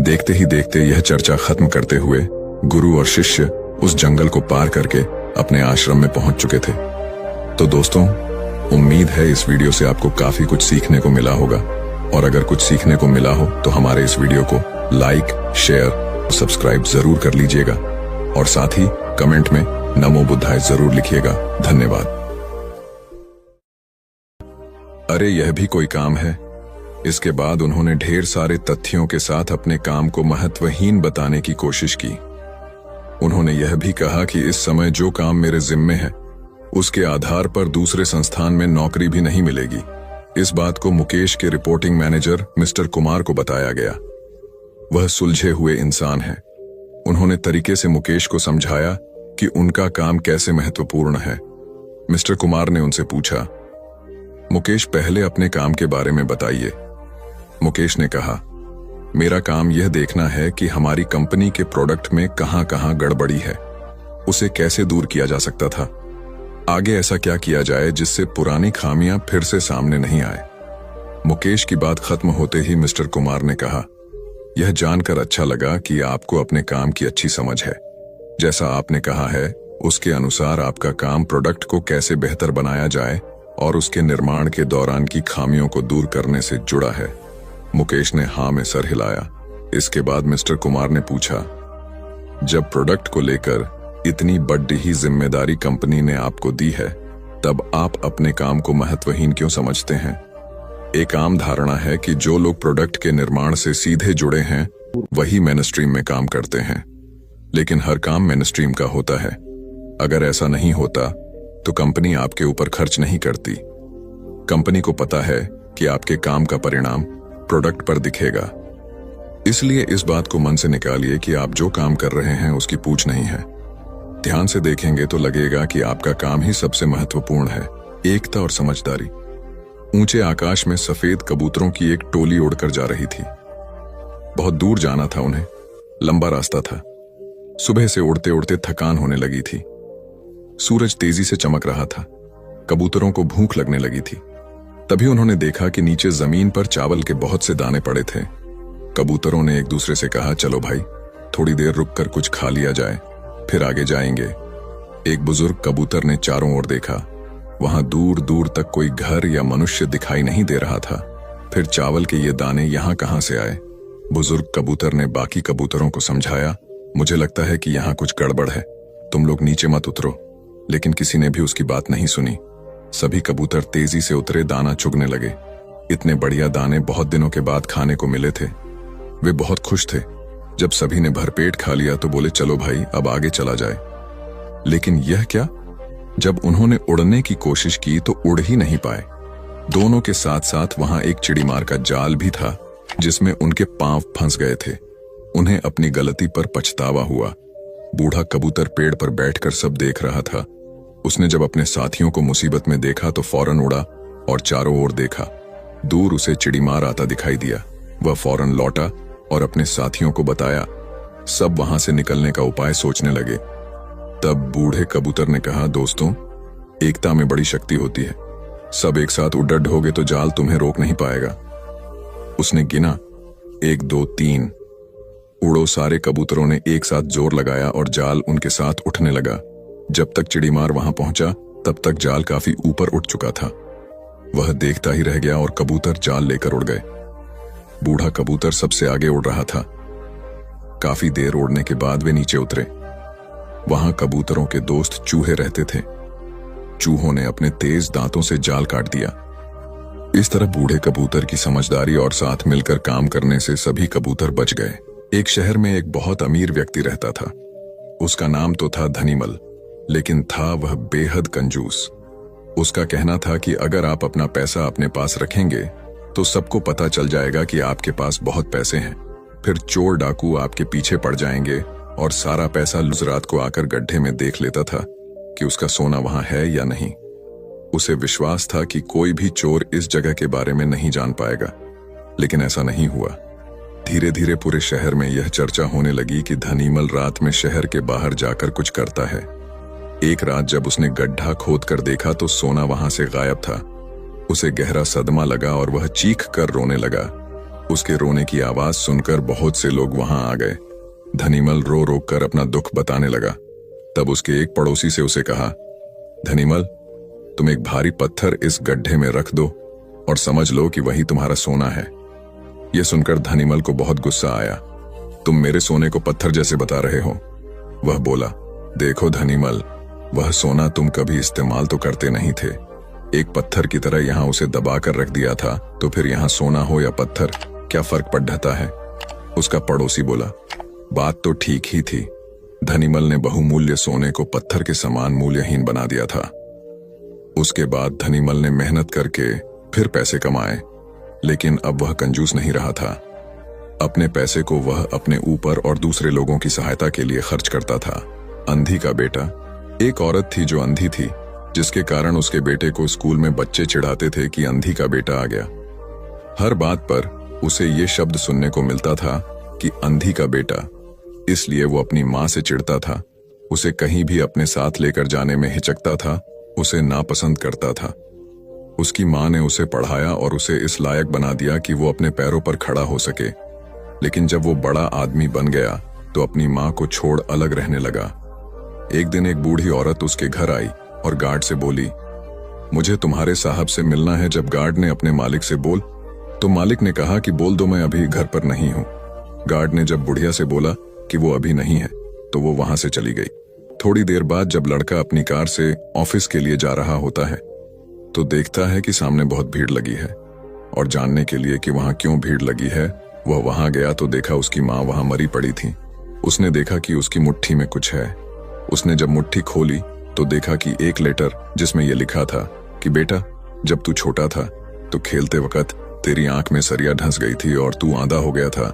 देखते ही देखते यह चर्चा खत्म करते हुए गुरु और शिष्य उस जंगल को पार करके अपने आश्रम में पहुंच चुके थे। तो दोस्तों, उम्मीद है इस वीडियो से आपको काफी कुछ सीखने को मिला होगा, और अगर कुछ सीखने को मिला हो तो हमारे इस वीडियो को लाइक, शेयर और सब्सक्राइब जरूर कर लीजिएगा, और साथ ही कमेंट में नमो बुद्धाय जरूर लिखिएगा। धन्यवाद। अरे यह भी कोई काम है। इसके बाद उन्होंने ढेर सारे तथ्यों के साथ अपने काम को महत्वहीन बताने की कोशिश की। उन्होंने यह भी कहा कि इस समय जो काम मेरे जिम्मे है उसके आधार पर दूसरे संस्थान में नौकरी भी नहीं मिलेगी। इस बात को मुकेश के रिपोर्टिंग मैनेजर मिस्टर कुमार को बताया गया। वह सुलझे हुए इंसान हैं। उन्होंने तरीके से मुकेश को समझाया कि उनका काम कैसे महत्वपूर्ण है। मिस्टर कुमार ने उनसे पूछा, मुकेश पहले अपने काम के बारे में बताइए। मुकेश ने कहा, मेरा काम यह देखना है कि हमारी कंपनी के प्रोडक्ट में कहां कहां गड़बड़ी है, उसे कैसे दूर किया जा सकता था, आगे ऐसा क्या किया जाए जिससे पुरानी खामियां फिर से सामने नहीं आए। मुकेश की बात खत्म होते ही मिस्टर कुमार ने कहा, यह जानकर अच्छा लगा कि आपको अपने काम की अच्छी समझ है। जैसा आपने कहा है उसके अनुसार आपका काम प्रोडक्ट को कैसे बेहतर बनाया जाए और उसके निर्माण के दौरान की खामियों को दूर करने से जुड़ा है। मुकेश ने हाँ में सर हिलाया। इसके बाद मिस्टर कुमार ने पूछा, जब प्रोडक्ट को लेकर इतनी बड़ी ही जिम्मेदारी कंपनी ने आपको दी है तब आप अपने काम को महत्वहीन क्यों समझते हैं? एक आम धारणा है कि जो लोग प्रोडक्ट के निर्माण से सीधे जुड़े हैं वही मेनस्ट्रीम में काम करते हैं, लेकिन हर काम मेनस्ट्रीम का होता है। अगर ऐसा नहीं होता तो कंपनी आपके ऊपर खर्च नहीं करती। कंपनी को पता है कि आपके काम का परिणाम प्रोडक्ट पर दिखेगा, इसलिए इस बात को मन से निकालिए कि आप जो काम कर रहे हैं उसकी पूछ नहीं है। ध्यान से देखेंगे तो लगेगा कि आपका काम ही सबसे महत्वपूर्ण है। एकता और समझदारी। ऊंचे आकाश में सफेद कबूतरों की एक टोली उड़कर जा रही थी। बहुत दूर जाना था उन्हें, लंबा रास्ता था। सुबह से उड़ते उड़ते थकान होने लगी थी। सूरज तेजी से चमक रहा था। कबूतरों को भूख लगने लगी थी। तभी उन्होंने देखा कि नीचे जमीन पर चावल के बहुत से दाने पड़े थे। कबूतरों ने एक दूसरे से कहा, चलो भाई थोड़ी देर रुककर कुछ खा लिया जाए, फिर आगे जाएंगे। एक बुजुर्ग कबूतर ने चारों ओर देखा। वहां दूर दूर तक कोई घर या मनुष्य दिखाई नहीं दे रहा था। फिर चावल के ये दाने यहां कहां से आए? बुजुर्ग कबूतर ने बाकी कबूतरों को समझाया, मुझे लगता है कि यहां कुछ गड़बड़ है, तुम लोग नीचे मत उतरो। लेकिन किसी ने भी उसकी बात नहीं सुनी। सभी कबूतर तेजी से उतरे, दाना चुगने लगे। इतने बढ़िया दाने बहुत दिनों के बाद खाने को मिले थे। वे बहुत खुश थे। जब सभी ने भरपेट खा लिया तो बोले, चलो भाई अब आगे चला जाए। लेकिन यह क्या? जब उन्होंने उड़ने की कोशिश की तो उड़ ही नहीं पाए। दोनों के साथ साथ वहां एक चिड़ीमार का जाल भी था जिसमें उनके पांव फंस गए थे। उन्हें अपनी गलती पर पछतावा हुआ। बूढ़ा कबूतर पेड़ पर बैठकर सब देख रहा था। उसने जब अपने साथियों को मुसीबत में देखा तो फौरन उड़ा और चारों ओर देखा। दूर उसे चिड़ीमार आता दिखाई दिया। वह फौरन लौटा और अपने साथियों को बताया। सब वहां से निकलने का उपाय सोचने लगे। तब बूढ़े कबूतर ने कहा, दोस्तों एकता में बड़ी शक्ति होती है। सब एक साथ उड़ड होगे तो जाल तुम्हें रोक नहीं पाएगा। उसने गिना, 1 2 3। उड़ो। सारे कबूतरों ने एक साथ जोर लगाया और जाल उनके साथ उठने लगा। जब तक चिड़ीमार वहां पहुंचा तब तक जाल काफी ऊपर उठ चुका था। वह देखता ही रह गया और कबूतर जाल लेकर उड़ गए। बूढ़ा कबूतर सबसे आगे उड़ रहा था। काफी देर उड़ने के बाद वे नीचे उतरे। वहां कबूतरों के दोस्त चूहे रहते थे। चूहों ने अपने तेज दांतों से जाल काट दिया। इस तरह बूढ़े कबूतर की समझदारी और साथ मिलकर काम करने से सभी कबूतर बच गए। एक शहर में एक बहुत अमीर व्यक्ति रहता था। उसका नाम तो था धनीमल, लेकिन था वह बेहद कंजूस। उसका कहना था कि अगर आप अपना पैसा अपने पास रखेंगे तो सबको पता चल जाएगा कि आपके पास बहुत पैसे हैं। फिर चोर डाकू आपके पीछे पड़ जाएंगे और सारा पैसा रात को आकर गड्ढे में देख लेता था कि उसका सोना वहां है या नहीं। उसे विश्वास था कि कोई भी चोर इस जगह के बारे में नहीं जान पाएगा, लेकिन ऐसा नहीं हुआ। धीरे धीरे पूरे शहर में यह चर्चा होने लगी कि धनीमल रात में शहर के बाहर जाकर कुछ करता है। एक रात जब उसने गड्ढा खोद कर देखा तो सोना वहां से गायब था। उसे गहरा सदमा लगा और वह चीख कर रोने लगा। उसके रोने की आवाज सुनकर बहुत से लोग वहां आ गए। धनीमल रो रो कर अपना दुख बताने लगा। तब उसके एक पड़ोसी से उसे कहा, धनीमल तुम एक भारी पत्थर इस गड्ढे में रख दो और समझ लो कि वही तुम्हारा सोना है। यह सुनकर धनीमल को बहुत गुस्सा आया। तुम मेरे सोने को पत्थर जैसे बता रहे हो। वह बोला, देखो धनीमल, वह सोना तुम कभी इस्तेमाल तो करते नहीं थे। एक पत्थर की तरह यहां उसे दबा कर रख दिया था, तो फिर यहां सोना हो या पत्थर क्या फर्क पड़ जाता है? उसका पड़ोसी बोला, बात तो ठीक ही थी, धनीमल ने बहुमूल्य सोने को पत्थर के समान मूल्यहीन बना दिया था। उसके बाद धनीमल ने मेहनत करके फिर पैसे कमाए, लेकिन अब वह कंजूस नहीं रहा था। अपने पैसे को वह अपने ऊपर और दूसरे लोगों की सहायता के लिए खर्च करता था। अंधी का बेटा। एक औरत थी जो अंधी थी, जिसके कारण उसके बेटे को स्कूल में बच्चे चिढ़ाते थे कि अंधी का बेटा आ गया। हर बात पर उसे ये शब्द सुनने को मिलता था कि अंधी का बेटा, इसलिए वो अपनी माँ से चिढ़ता था, उसे कहीं भी अपने साथ लेकर जाने में हिचकता था, उसे नापसंद करता था। उसकी माँ ने उसे पढ़ाया और उसे इस लायक बना दिया कि वो अपने पैरों पर खड़ा हो सके। लेकिन जब वो बड़ा आदमी बन गया तो अपनी माँ को छोड़ अलग रहने लगा। एक दिन एक बूढ़ी औरत उसके घर आई और गार्ड से बोली, मुझे तुम्हारे साहब से मिलना है। जब गार्ड ने अपने मालिक से बोल तो मालिक ने कहा कि बोल दो मैं अभी घर पर नहीं हूँ। गार्ड ने जब बुढ़िया से बोला कि वो अभी नहीं है तो वो वहां से चली गई। थोड़ी देर बाद जब लड़का अपनी कार से ऑफिस के लिए जा रहा होता है तो देखता है कि सामने बहुत भीड़ लगी है, और जानने के लिए कि वहां क्यों भीड़ लगी है वह वहां गया तो देखा उसकी माँ वहां मरी पड़ी थी। उसने देखा कि उसकी मुट्ठी में कुछ है। उसने जब मुट्ठी खोली तो देखा कि एक लेटर जिसमें यह लिखा था कि बेटा, जब तू छोटा था तो खेलते वक्त तेरी आंख में सरिया ढंस गई थी और तू आंधा हो गया था,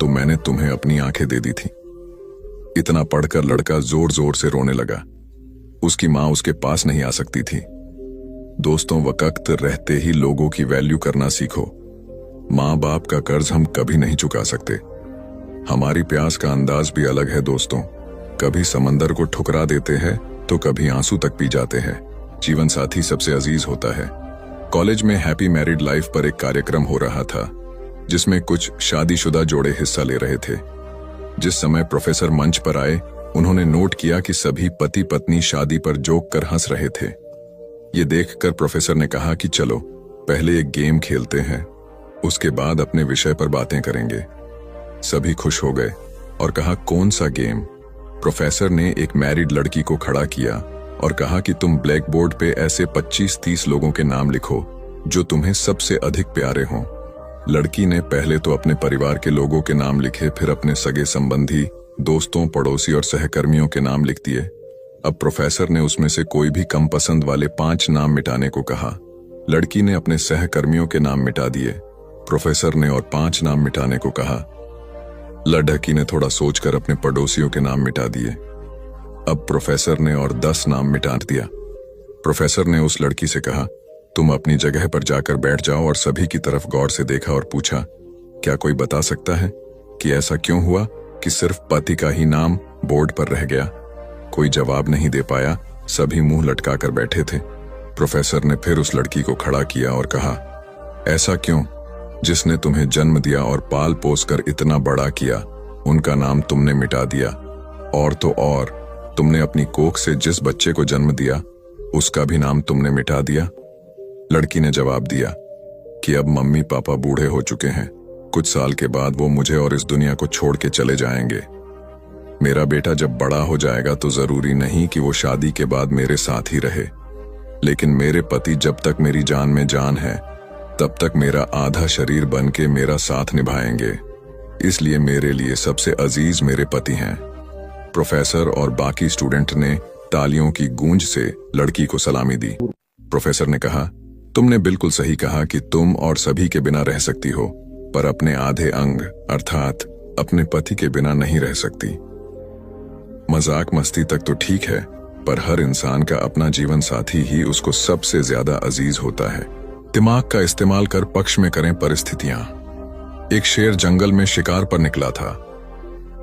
तो मैंने तुम्हें अपनी आंखें दे दी थी। इतना पढ़कर लड़का जोर जोर से रोने लगा। उसकी माँ उसके पास नहीं आ सकती थी। दोस्तों, वक्त रहते ही लोगों की वैल्यू करना सीखो। माँ बाप का कर्ज हम कभी नहीं चुका सकते। हमारी प्यास का अंदाज भी अलग है दोस्तों। कभी समंदर को ठुकरा देते हैं तो कभी आंसू तक पी जाते हैं। जीवन साथी सबसे अजीज होता है। कॉलेज में हैप्पी मैरिड लाइफ पर एक कार्यक्रम हो रहा था जिसमें कुछ शादीशुदा जोड़े हिस्सा ले रहे थे। जिस समय प्रोफेसर मंच पर आए, उन्होंने नोट किया कि सभी पति पत्नी शादी पर जोक कर हंस रहे थे। ये देखकर प्रोफेसर ने कहा कि चलो पहले एक गेम खेलते हैं, उसके बाद अपने विषय पर बातें करेंगे। सभी खुश हो गए और कहा, कौन सा गेम? प्रोफेसर ने एक मैरिड लड़की को खड़ा किया और कहा कि तुम ब्लैक बोर्ड पे ऐसे 25-30 लोगों के नाम लिखो जो तुम्हें सबसे अधिक प्यारे हों। लड़की ने पहले तो अपने परिवार के लोगों के नाम लिखे, फिर अपने सगे संबंधी, दोस्तों, पड़ोसी और सहकर्मियों के नाम लिख दिए। अब प्रोफेसर ने उसमें से कोई भी कम पसंद वाले 5 नाम मिटाने को कहा। लड़की ने अपने सहकर्मियों के नाम मिटा दिए। प्रोफेसर ने और 5 नाम मिटाने को कहा। लड़की ने थोड़ा सोचकर अपने पड़ोसियों के नाम मिटा दिए। अब प्रोफेसर ने और 10 नाम मिटा दिया। प्रोफेसर ने उस लड़की से कहा, तुम अपनी जगह पर जाकर बैठ जाओ, और सभी की तरफ गौर से देखा और पूछा, क्या कोई बता सकता है कि ऐसा क्यों हुआ कि सिर्फ पति का ही नाम बोर्ड पर रह गया? कोई जवाब नहीं दे पाया। सभी मुंह लटकाकर बैठे थे। प्रोफेसर ने फिर उस लड़की को खड़ा किया और कहा, ऐसा क्यों? जिसने तुम्हें जन्म दिया और पाल पोस कर इतना बड़ा किया, उनका नाम तुमने मिटा दिया। और तो और तुमने अपनी कोख से जिस बच्चे को जन्म दिया उसका भी नाम तुमने मिटा दिया। लड़की ने जवाब दिया कि अब मम्मी पापा बूढ़े हो चुके हैं, कुछ साल के बाद वो मुझे और इस दुनिया को छोड़ के चले जाएंगे। मेरा बेटा जब बड़ा हो जाएगा तो जरूरी नहीं कि वो शादी के बाद मेरे साथ ही रहे, लेकिन मेरे पति जब तक मेरी जान में जान है तब तक मेरा आधा शरीर बन के मेरा साथ निभाएंगे। इसलिए मेरे लिए सबसे अजीज मेरे पति हैं। प्रोफेसर और बाकी स्टूडेंट ने तालियों की गूंज से लड़की को सलामी दी। प्रोफेसर ने कहा, तुमने बिल्कुल सही कहा कि तुम और सभी के बिना रह सकती हो, पर अपने आधे अंग अर्थात अपने पति के बिना नहीं रह सकती। मजाक मस्ती तक तो ठीक है, पर हर इंसान का अपना जीवन साथी ही उसको सबसे ज्यादा अजीज होता है। दिमाग का इस्तेमाल कर पक्ष में करें परिस्थितियां। एक शेर जंगल में शिकार पर निकला था।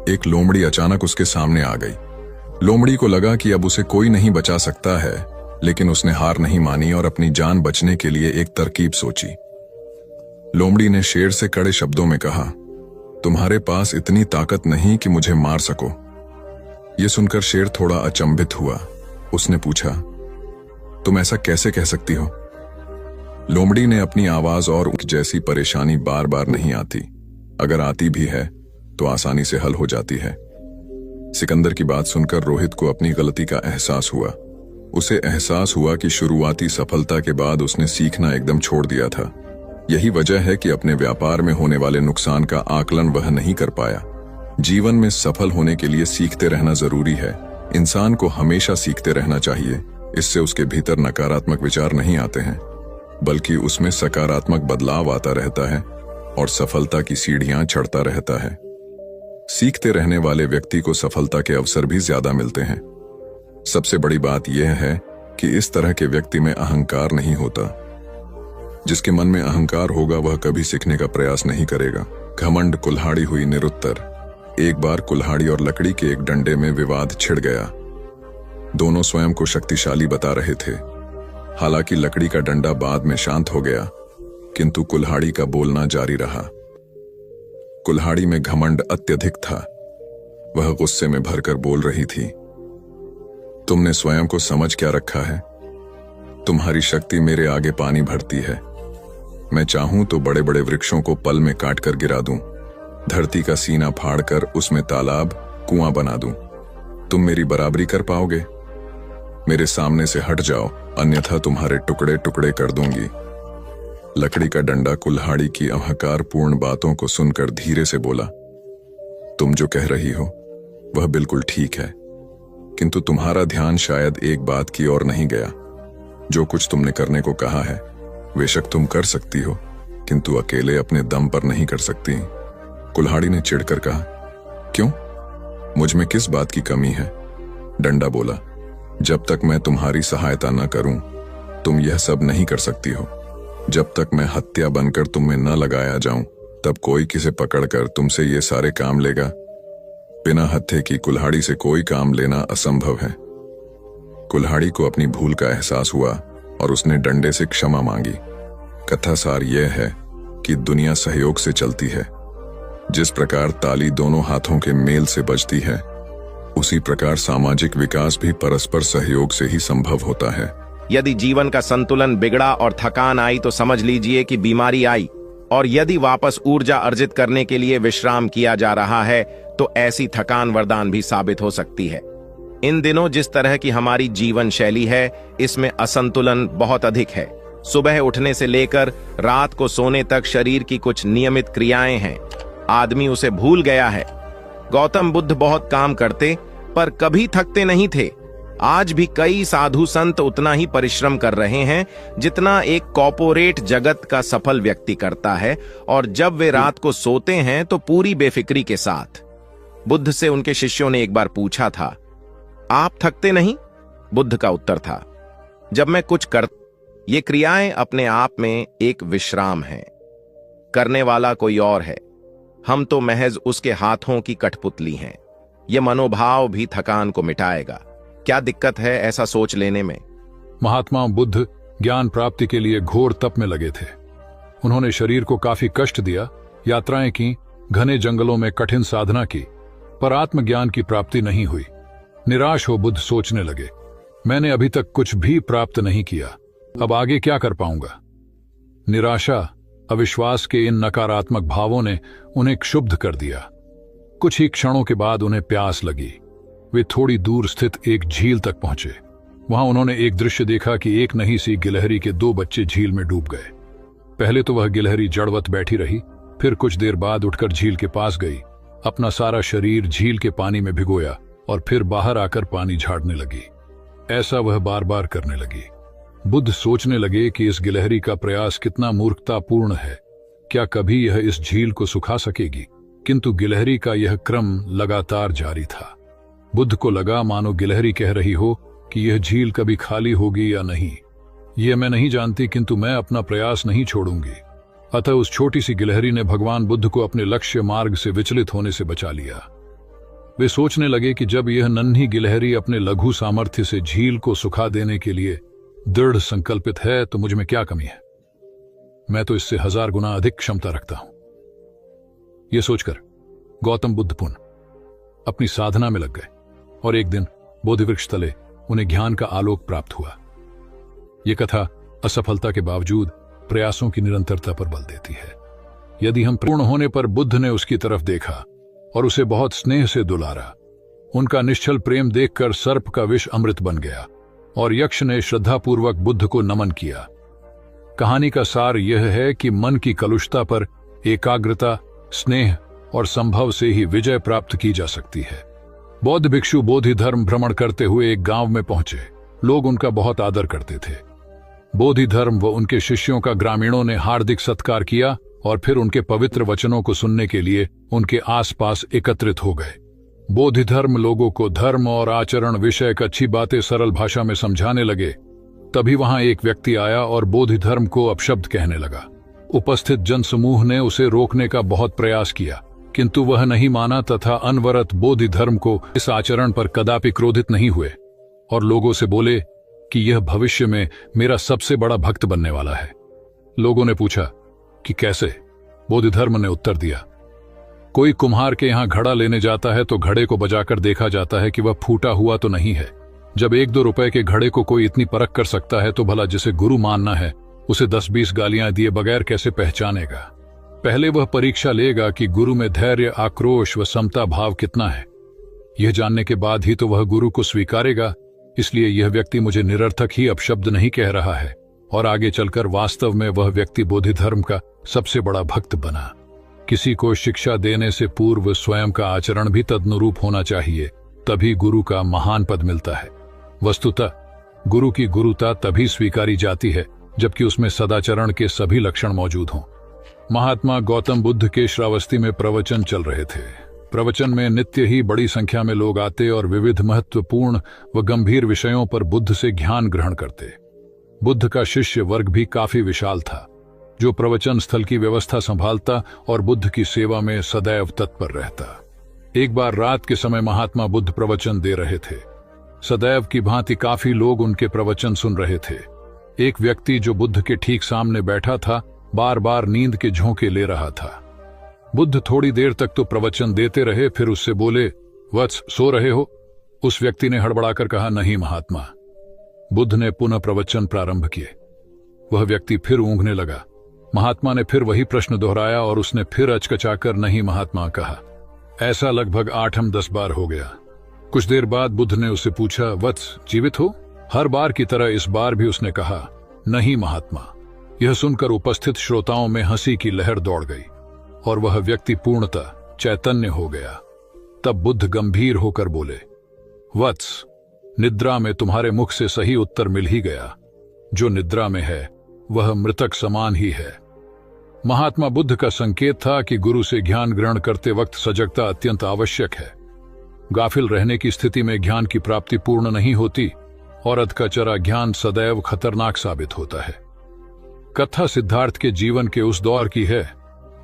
एक लोमड़ी अचानक उसके सामने आ गई। लोमड़ी को लगा कि अब उसे कोई नहीं बचा सकता है, लेकिन उसने हार नहीं मानी और अपनी जान बचने के लिए एक तरकीब सोची। लोमड़ी ने शेर से कड़े शब्दों में कहा, तुम्हारे पास इतनी ताकत नहीं कि मुझे मार सको। यह सुनकर शेर थोड़ा अचंभित हुआ। उसने पूछा, तुम ऐसा कैसे कह सकती हो? लोमड़ी ने अपनी आवाज और जैसी परेशानी बार बार नहीं आती, अगर आती भी है तो आसानी से हल हो जाती है। सिकंदर की बात सुनकर रोहित को अपनी गलती का एहसास हुआ। उसे एहसास हुआ कि शुरुआती सफलता के बाद उसने सीखना एकदम छोड़ दिया था। यही वजह है कि अपने व्यापार में होने वाले नुकसान का आकलन वह नहीं कर पाया। जीवन में सफल होने के लिए सीखते रहना जरूरी है। इंसान को हमेशा सीखते रहना चाहिए। इससे उसके भीतर नकारात्मक विचार नहीं आते हैं, बल्कि उसमें सकारात्मक बदलाव आता रहता है और सफलता की सीढ़ियां चढ़ता रहता है। सीखते रहने वाले व्यक्ति को सफलता के अवसर भी ज्यादा मिलते हैं। सबसे बड़ी बात यह है कि इस तरह के व्यक्ति में अहंकार नहीं होता। जिसके मन में अहंकार होगा वह कभी सीखने का प्रयास नहीं करेगा। घमंड कुल्हाड़ी हुई निरुत्तर। एक बार कुल्हाड़ी और लकड़ी के एक डंडे में विवाद छिड़ गया। दोनों स्वयं को शक्तिशाली बता रहे थे। हालांकि लकड़ी का डंडा बाद में शांत हो गया, किंतु कुल्हाड़ी का बोलना जारी रहा। कुल्हाड़ी में घमंड अत्यधिक था। वह गुस्से में भरकर बोल रही थी, तुमने स्वयं को समझ क्या रखा है? तुम्हारी शक्ति मेरे आगे पानी भरती है। मैं चाहूं तो बड़े बड़े वृक्षों को पल में काट कर गिरा दूं, धरती का सीना फाड़कर उसमें तालाब कुआं बना दूं। तुम मेरी बराबरी कर पाओगे? मेरे सामने से हट जाओ, अन्यथा तुम्हारे टुकड़े टुकड़े कर दूंगी। लकड़ी का डंडा कुल्हाड़ी की अहंकारपूर्ण बातों को सुनकर धीरे से बोला, तुम जो कह रही हो वह बिल्कुल ठीक है, किंतु तुम्हारा ध्यान शायद एक बात की ओर नहीं गया। जो कुछ तुमने करने को कहा है बेशक तुम कर सकती हो, किंतु अकेले अपने दम पर नहीं कर सकती। कुल्हाड़ी ने चिढ़कर कहा, क्यों? मुझ में किस बात की कमी है? डंडा बोला, जब तक मैं तुम्हारी सहायता न करूं तुम यह सब नहीं कर सकती हो। जब तक मैं हत्या बनकर तुम में न लगाया जाऊं तब कोई किसे पकड़कर तुमसे ये सारे काम लेगा? बिना हत्थे की कुल्हाड़ी से कोई काम लेना असंभव है। कुल्हाड़ी को अपनी भूल का एहसास हुआ और उसने डंडे से क्षमा मांगी। कथा सार यह है कि दुनिया सहयोग से चलती है। जिस प्रकार ताली दोनों हाथों के मेल से बजती है, उसी प्रकार सामाजिक विकास भी परस्पर सहयोग से ही संभव होता है। यदि जीवन का संतुलन बिगड़ा और थकान आई तो समझ लीजिए कि बीमारी आई, और यदि वापस ऊर्जा अर्जित करने के लिए विश्राम किया जा रहा है तो ऐसी थकान वरदान भी साबित हो सकती है। इन दिनों जिस तरह की हमारी जीवन शैली है, इसमें असंतुलन बहुत अधिक है। सुबह उठने से लेकर रात को सोने तक शरीर की कुछ नियमित क्रियाएं हैं, आदमी उसे भूल गया है। गौतम बुद्ध बहुत काम करते पर कभी थकते नहीं थे। आज भी कई साधु संत उतना ही परिश्रम कर रहे हैं जितना एक कॉर्पोरेट जगत का सफल व्यक्ति करता है, और जब वे रात को सोते हैं तो पूरी बेफिक्री के साथ। बुद्ध से उनके शिष्यों ने एक बार पूछा था, आप थकते नहीं? बुद्ध का उत्तर था, जब मैं कुछ कर, ये क्रियाएं अपने आप में एक विश्राम है, करने वाला कोई और है, हम तो महज उसके हाथों की कठपुतली हैं। यह मनोभाव भी थकान को मिटाएगा। क्या दिक्कत है ऐसा सोच लेने में? महात्मा बुद्ध ज्ञान प्राप्ति के लिए घोर तप में लगे थे। उन्होंने शरीर को काफी कष्ट दिया, यात्राएं की, घने जंगलों में कठिन साधना की, पर आत्मज्ञान की प्राप्ति नहीं हुई। निराश हो बुद्ध सोचने लगे, मैंने अभी तक कुछ भी प्राप्त नहीं किया, अब आगे क्या कर पाऊंगा? निराशा, अविश्वास के इन नकारात्मक भावों ने उन्हें क्षुब्ध कर दिया। कुछ ही क्षणों के बाद उन्हें प्यास लगी। वे थोड़ी दूर स्थित एक झील तक पहुंचे। वहां उन्होंने एक दृश्य देखा कि एक नन्ही सी गिलहरी के 2 बच्चे झील में डूब गए। पहले तो वह गिलहरी जड़वत बैठी रही, फिर कुछ देर बाद उठकर झील के पास गई, अपना सारा शरीर झील के पानी में भिगोया और फिर बाहर आकर पानी झाड़ने लगी। ऐसा वह बार बार करने लगी। बुद्ध सोचने लगे कि इस गिलहरी का प्रयास कितना मूर्खतापूर्ण है। क्या कभी यह इस झील को सुखा सकेगी? किंतु गिलहरी का यह क्रम लगातार जारी था। बुद्ध को लगा मानो गिलहरी कह रही हो कि यह झील कभी खाली होगी या नहीं, यह मैं नहीं जानती, किंतु मैं अपना प्रयास नहीं छोड़ूंगी। अतः उस छोटी सी गिलहरी ने भगवान बुद्ध को अपने लक्ष्य मार्ग से विचलित होने से बचा लिया। वे सोचने लगे कि जब यह नन्ही गिलहरी अपने लघु सामर्थ्य से झील को सुखा देने के लिए दृढ़ संकल्पित है तो मुझ में क्या कमी है? मैं तो इससे 1000 गुना अधिक क्षमता रखता हूं। यह सोचकर गौतम बुद्ध पुनः अपनी साधना में लग गए और एक दिन बोधिवृक्ष तले उन्हें ज्ञान का आलोक प्राप्त हुआ। यह कथा असफलता के बावजूद प्रयासों की निरंतरता पर बल देती है। यदि हम पूर्ण होने पर बुद्ध ने उसकी तरफ देखा और उसे बहुत स्नेह से दुलारा। उनका निश्चल प्रेम देखकर सर्प का विष अमृत बन गया और यक्ष ने श्रद्धापूर्वक बुद्ध को नमन किया। कहानी का सार यह है कि मन की कलुषता पर एकाग्रता, स्नेह और संभव से ही विजय प्राप्त की जा सकती है। बौद्ध भिक्षु बोधि धर्म भ्रमण करते हुए एक गांव में पहुंचे। लोग उनका बहुत आदर करते थे। बोधि धर्म व उनके शिष्यों का ग्रामीणों ने हार्दिक सत्कार किया और फिर उनके पवित्र वचनों को सुनने के लिए उनके आसपास एकत्रित हो गए। बोधि धर्म लोगों को धर्म और आचरण विषयक अच्छी बातें सरल भाषा में समझाने लगे। तभी वहां एक व्यक्ति आया और बोधि धर्म को अपशब्द कहने लगा। उपस्थित जनसमूह ने उसे रोकने का बहुत प्रयास किया, किंतु वह नहीं माना तथा अनवरत बोधि धर्म को इस आचरण पर कदापि क्रोधित नहीं हुए और लोगों से बोले कि यह भविष्य में मेरा सबसे बड़ा भक्त बनने वाला है। लोगों ने पूछा कि कैसे? बोधि धर्म ने उत्तर दिया, कोई कुम्हार के यहां घड़ा लेने जाता है तो घड़े को बजाकर देखा जाता है कि वह फूटा हुआ तो नहीं है। जब 1-2 रुपए के घड़े को कोई इतनी परख कर सकता है तो भला जिसे गुरु मानना है उसे 10-20 गालियां दिए बगैर कैसे पहचानेगा? पहले वह परीक्षा लेगा कि गुरु में धैर्य, आक्रोश व समता भाव कितना है। यह जानने के बाद ही तो वह गुरु को स्वीकारेगा। इसलिए यह व्यक्ति मुझे निरर्थक ही अपशब्द नहीं कह रहा है और आगे चलकर वास्तव में वह व्यक्ति बोधि धर्म का सबसे बड़ा भक्त बना। किसी को शिक्षा देने से पूर्व स्वयं का आचरण भी तदनुरूप होना चाहिए, तभी गुरु का महान पद मिलता है। वस्तुतः गुरु की गुरुता तभी स्वीकारी जाती है जबकि उसमें सदाचरण के सभी लक्षण मौजूद हों। महात्मा गौतम बुद्ध के श्रावस्ती में प्रवचन चल रहे थे। प्रवचन में नित्य ही बड़ी संख्या में लोग आते और विविध महत्वपूर्ण व गंभीर विषयों पर बुद्ध से ज्ञान ग्रहण करते। बुद्ध का शिष्य वर्ग भी काफी विशाल था, जो प्रवचन स्थल की व्यवस्था संभालता और बुद्ध की सेवा में सदैव तत्पर रहता। एक बार रात के समय महात्मा बुद्ध प्रवचन दे रहे थे। सदैव की भांति काफी लोग उनके प्रवचन सुन रहे थे। एक व्यक्ति जो बुद्ध के ठीक सामने बैठा था बार बार नींद के झोंके ले रहा था। बुद्ध थोड़ी देर तक तो प्रवचन देते रहे, फिर उससे बोले, वत्स, सो रहे हो? उस व्यक्ति ने हड़बड़ाकर कहा, नहीं महात्मा। बुद्ध ने पुनः प्रवचन प्रारंभ किए। वह व्यक्ति फिर ऊँघने लगा। महात्मा ने फिर वही प्रश्न दोहराया और उसने फिर अचकचाकर नहीं महात्मा कहा। ऐसा लगभग 8-10 बार हो गया। कुछ देर बाद बुद्ध ने उससे पूछा, वत्स, जीवित हो? हर बार की तरह इस बार भी उसने कहा, नहीं महात्मा। यह सुनकर उपस्थित श्रोताओं में हंसी की लहर दौड़ गई और वह व्यक्ति पूर्णतः चैतन्य हो गया। तब बुद्ध गंभीर होकर बोले, वत्स, निद्रा में तुम्हारे मुख से सही उत्तर मिल ही गया। जो निद्रा में है वह मृतक समान ही है। महात्मा बुद्ध का संकेत था कि गुरु से ज्ञान ग्रहण करते वक्त सजगता अत्यंत आवश्यक है। गाफिल रहने की स्थिति में ज्ञान की प्राप्ति पूर्ण नहीं होती और अधकचरा ज्ञान सदैव खतरनाक साबित होता है। कथा सिद्धार्थ के जीवन के उस दौर की है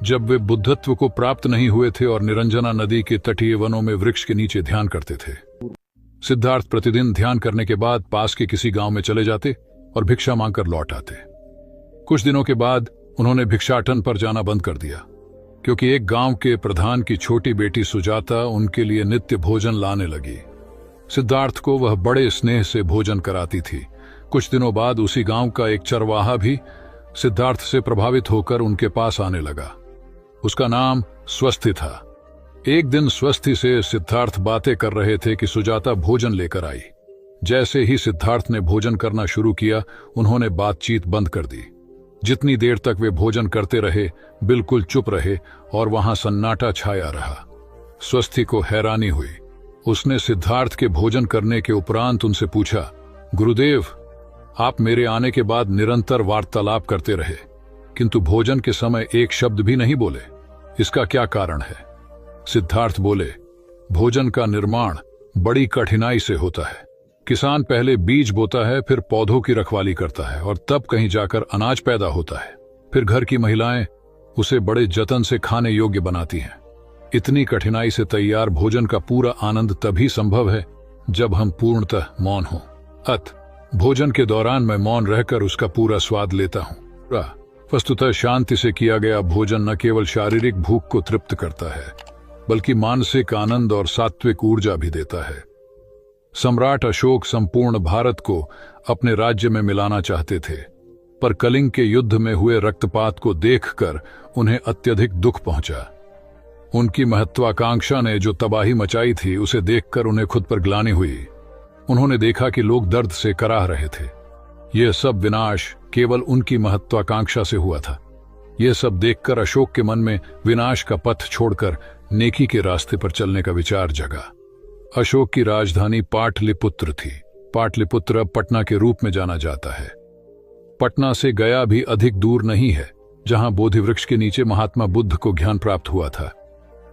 जब वे बुद्धत्व को प्राप्त नहीं हुए थे और निरंजना नदी के तटीय वनों में वृक्ष के नीचे ध्यान करते थे। सिद्धार्थ प्रतिदिन ध्यान करने के बाद पास के किसी गांव में चले जाते और भिक्षा मांगकर लौट आते। कुछ दिनों के बाद उन्होंने भिक्षाटन पर जाना बंद कर दिया, क्योंकि एक गांव के प्रधान की छोटी बेटी सुजाता उनके लिए नित्य भोजन लाने लगी। सिद्धार्थ को वह बड़े स्नेह से भोजन कराती थी। कुछ दिनों बाद उसी गांव का एक चरवाहा भी सिद्धार्थ से प्रभावित होकर उनके पास आने लगा। उसका नाम स्वस्ति था। एक दिन स्वस्ति से सिद्धार्थ बातें कर रहे थे कि सुजाता भोजन लेकर आई। जैसे ही सिद्धार्थ ने भोजन करना शुरू किया, उन्होंने बातचीत बंद कर दी। जितनी देर तक वे भोजन करते रहे, बिल्कुल चुप रहे और वहां सन्नाटा छाया रहा। स्वस्ति को हैरानी हुई। उसने सिद्धार्थ के भोजन करने के उपरांत उनसे पूछा, गुरुदेव, आप मेरे आने के बाद निरंतर वार्तालाप करते रहे, किंतु भोजन के समय एक शब्द भी नहीं बोले। इसका क्या कारण है? सिद्धार्थ बोले, भोजन का निर्माण बड़ी कठिनाई से होता है। किसान पहले बीज बोता है, फिर पौधों की रखवाली करता है और तब कहीं जाकर अनाज पैदा होता है। फिर घर की महिलाएं उसे बड़े जतन से खाने योग्य बनाती हैं। इतनी कठिनाई से तैयार भोजन का पूरा आनंद तभी संभव है जब हम पूर्णतः मौन हों। भोजन के दौरान मैं मौन रहकर उसका पूरा स्वाद लेता हूँ। वस्तुतः शांति से किया गया भोजन न केवल शारीरिक भूख को तृप्त करता है, बल्कि मानसिक आनंद और सात्विक ऊर्जा भी देता है। सम्राट अशोक संपूर्ण भारत को अपने राज्य में मिलाना चाहते थे, पर कलिंग के युद्ध में हुए रक्तपात को देखकर उन्हें अत्यधिक दुख पहुंचा। उनकी महत्वाकांक्षा ने जो तबाही मचाई थी, उसे देखकर उन्हें खुद पर ग्लानि हुई। उन्होंने देखा कि लोग दर्द से कराह रहे थे। यह सब विनाश केवल उनकी महत्वाकांक्षा से हुआ था। यह सब देखकर अशोक के मन में विनाश का पथ छोड़कर नेकी के रास्ते पर चलने का विचार जगा। अशोक की राजधानी पाटलिपुत्र थी। पाटलिपुत्र अब पटना के रूप में जाना जाता है। पटना से गया भी अधिक दूर नहीं है, जहां बोधि वृक्ष के नीचे महात्मा बुद्ध को ज्ञान प्राप्त हुआ था।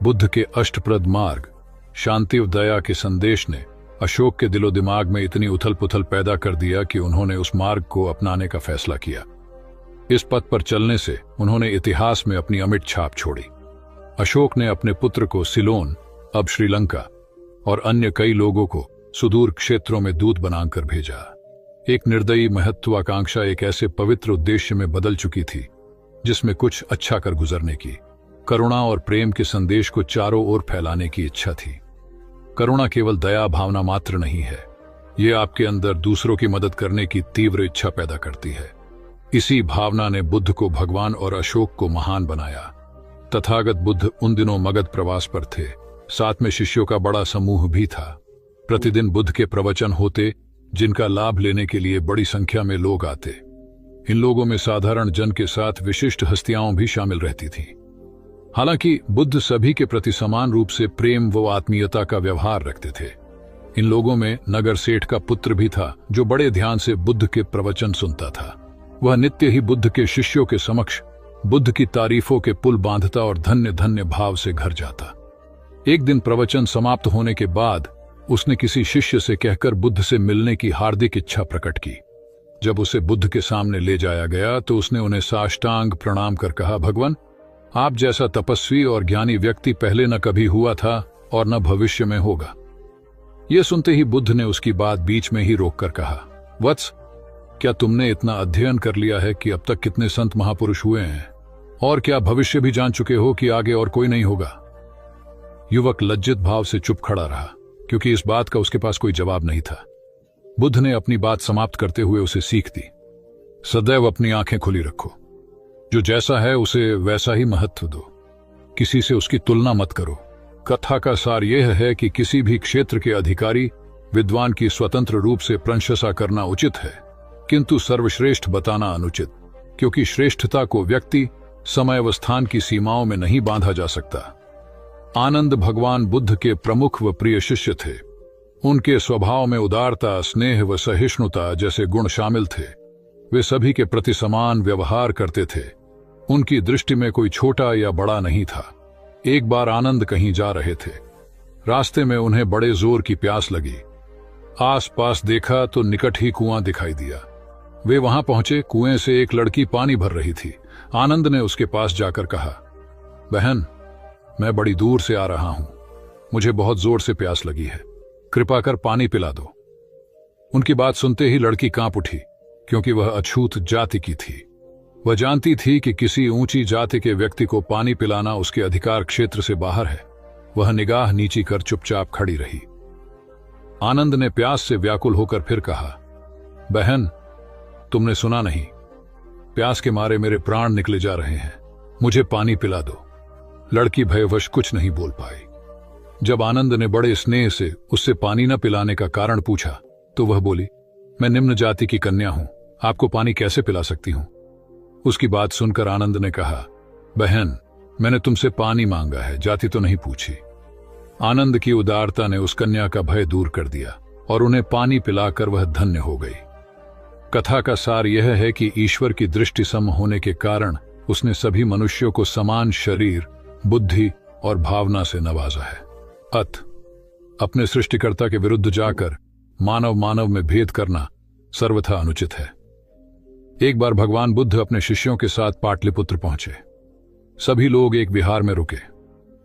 बुद्ध के अष्टप्रद मार्ग, शांति और दया के संदेश ने अशोक के दिलो दिमाग में इतनी उथल पुथल पैदा कर दिया कि उन्होंने उस मार्ग को अपनाने का फैसला किया। इस पथ पर चलने से उन्होंने इतिहास में अपनी अमिट छाप छोड़ी। अशोक ने अपने पुत्र को सिलोन, अब श्रीलंका, और अन्य कई लोगों को सुदूर क्षेत्रों में दूत बनाकर भेजा। एक निर्दयी महत्वाकांक्षा एक ऐसे पवित्र उद्देश्य में बदल चुकी थी जिसमें कुछ अच्छा कर गुजरने की, करुणा और प्रेम के संदेश को चारों ओर फैलाने की इच्छा थी। करुणा केवल दया भावना मात्र नहीं है, ये आपके अंदर दूसरों की मदद करने की तीव्र इच्छा पैदा करती है। इसी भावना ने बुद्ध को भगवान और अशोक को महान बनाया। तथागत बुद्ध उन दिनों मगध प्रवास पर थे। साथ में शिष्यों का बड़ा समूह भी था। प्रतिदिन बुद्ध के प्रवचन होते, जिनका लाभ लेने के लिए बड़ी संख्या में लोग आते। इन लोगों में साधारण जन के साथ विशिष्ट हस्तियां भी शामिल रहती थीं। हालांकि बुद्ध सभी के प्रति समान रूप से प्रेम व आत्मीयता का व्यवहार रखते थे। इन लोगों में नगर सेठ का पुत्र भी था, जो बड़े ध्यान से बुद्ध के प्रवचन सुनता था। वह नित्य ही बुद्ध के शिष्यों के समक्ष बुद्ध की तारीफों के पुल बांधता और धन्य धन्य भाव से घर जाता। एक दिन प्रवचन समाप्त होने के बाद उसने किसी शिष्य से कहकर बुद्ध से मिलने की हार्दिक इच्छा प्रकट की। जब उसे बुद्ध के सामने ले जाया गया तो उसने उन्हें साष्टांग प्रणाम कर कहा, भगवान, आप जैसा तपस्वी और ज्ञानी व्यक्ति पहले न कभी हुआ था और न भविष्य में होगा। यह सुनते ही बुद्ध ने उसकी बात बीच में ही रोककर कहा, वत्स, क्या तुमने इतना अध्ययन कर लिया है कि अब तक कितने संत महापुरुष हुए हैं, और क्या भविष्य भी जान चुके हो कि आगे और कोई नहीं होगा? युवक लज्जित भाव से चुप खड़ा रहा, क्योंकि इस बात का उसके पास कोई जवाब नहीं था। बुद्ध ने अपनी बात समाप्त करते हुए उसे सीख दी, सदैव अपनी आंखें खुली रखो। जो जैसा है उसे वैसा ही महत्व दो, किसी से उसकी तुलना मत करो। कथा का सार यह है कि किसी भी क्षेत्र के अधिकारी विद्वान की स्वतंत्र रूप से प्रशंसा करना उचित है, किंतु सर्वश्रेष्ठ बताना अनुचित, क्योंकि श्रेष्ठता को व्यक्ति, समय व स्थान की सीमाओं में नहीं बांधा जा सकता। आनंद भगवान बुद्ध के प्रमुख व प्रिय शिष्य थे। उनके स्वभाव में उदारता, स्नेह व सहिष्णुता जैसे गुण शामिल थे। वे सभी के प्रति समान व्यवहार करते थे। उनकी दृष्टि में कोई छोटा या बड़ा नहीं था। एक बार आनंद कहीं जा रहे थे। रास्ते में उन्हें बड़े जोर की प्यास लगी। आसपास देखा तो निकट ही कुआं दिखाई दिया। वे वहां पहुंचे। कुएं से एक लड़की पानी भर रही थी। आनंद ने उसके पास जाकर कहा, बहन, मैं बड़ी दूर से आ रहा हूं, मुझे बहुत जोर से प्यास लगी है, कृपा कर पानी पिला दो। उनकी बात सुनते ही लड़की कांप उठी, क्योंकि वह अछूत जाति की थी। वह जानती थी कि किसी ऊंची जाति के व्यक्ति को पानी पिलाना उसके अधिकार क्षेत्र से बाहर है। वह निगाह नीची कर चुपचाप खड़ी रही। आनंद ने प्यास से व्याकुल होकर फिर कहा, बहन, तुमने सुना नहीं, प्यास के मारे मेरे प्राण निकले जा रहे हैं, मुझे पानी पिला दो। लड़की भयवश कुछ नहीं बोल पाई। जब आनंद ने बड़े स्नेह से उससे पानी न पिलाने का कारण पूछा तो वह बोली, मैं निम्न जाति की कन्या हूं, आपको पानी कैसे पिला सकती हूं? उसकी बात सुनकर आनंद ने कहा, बहन, मैंने तुमसे पानी मांगा है, जाति तो नहीं पूछी। आनंद की उदारता ने उस कन्या का भय दूर कर दिया और उन्हें पानी पिलाकर वह धन्य हो गई। कथा का सार यह है कि ईश्वर की दृष्टि सम होने के कारण उसने सभी मनुष्यों को समान शरीर, बुद्धि और भावना से नवाजा है। अपने सृष्टिकर्ता के विरुद्ध जाकर मानव मानव में भेद करना सर्वथा अनुचित है। एक बार भगवान बुद्ध अपने शिष्यों के साथ पाटलिपुत्र पहुंचे। सभी लोग एक विहार में रुके।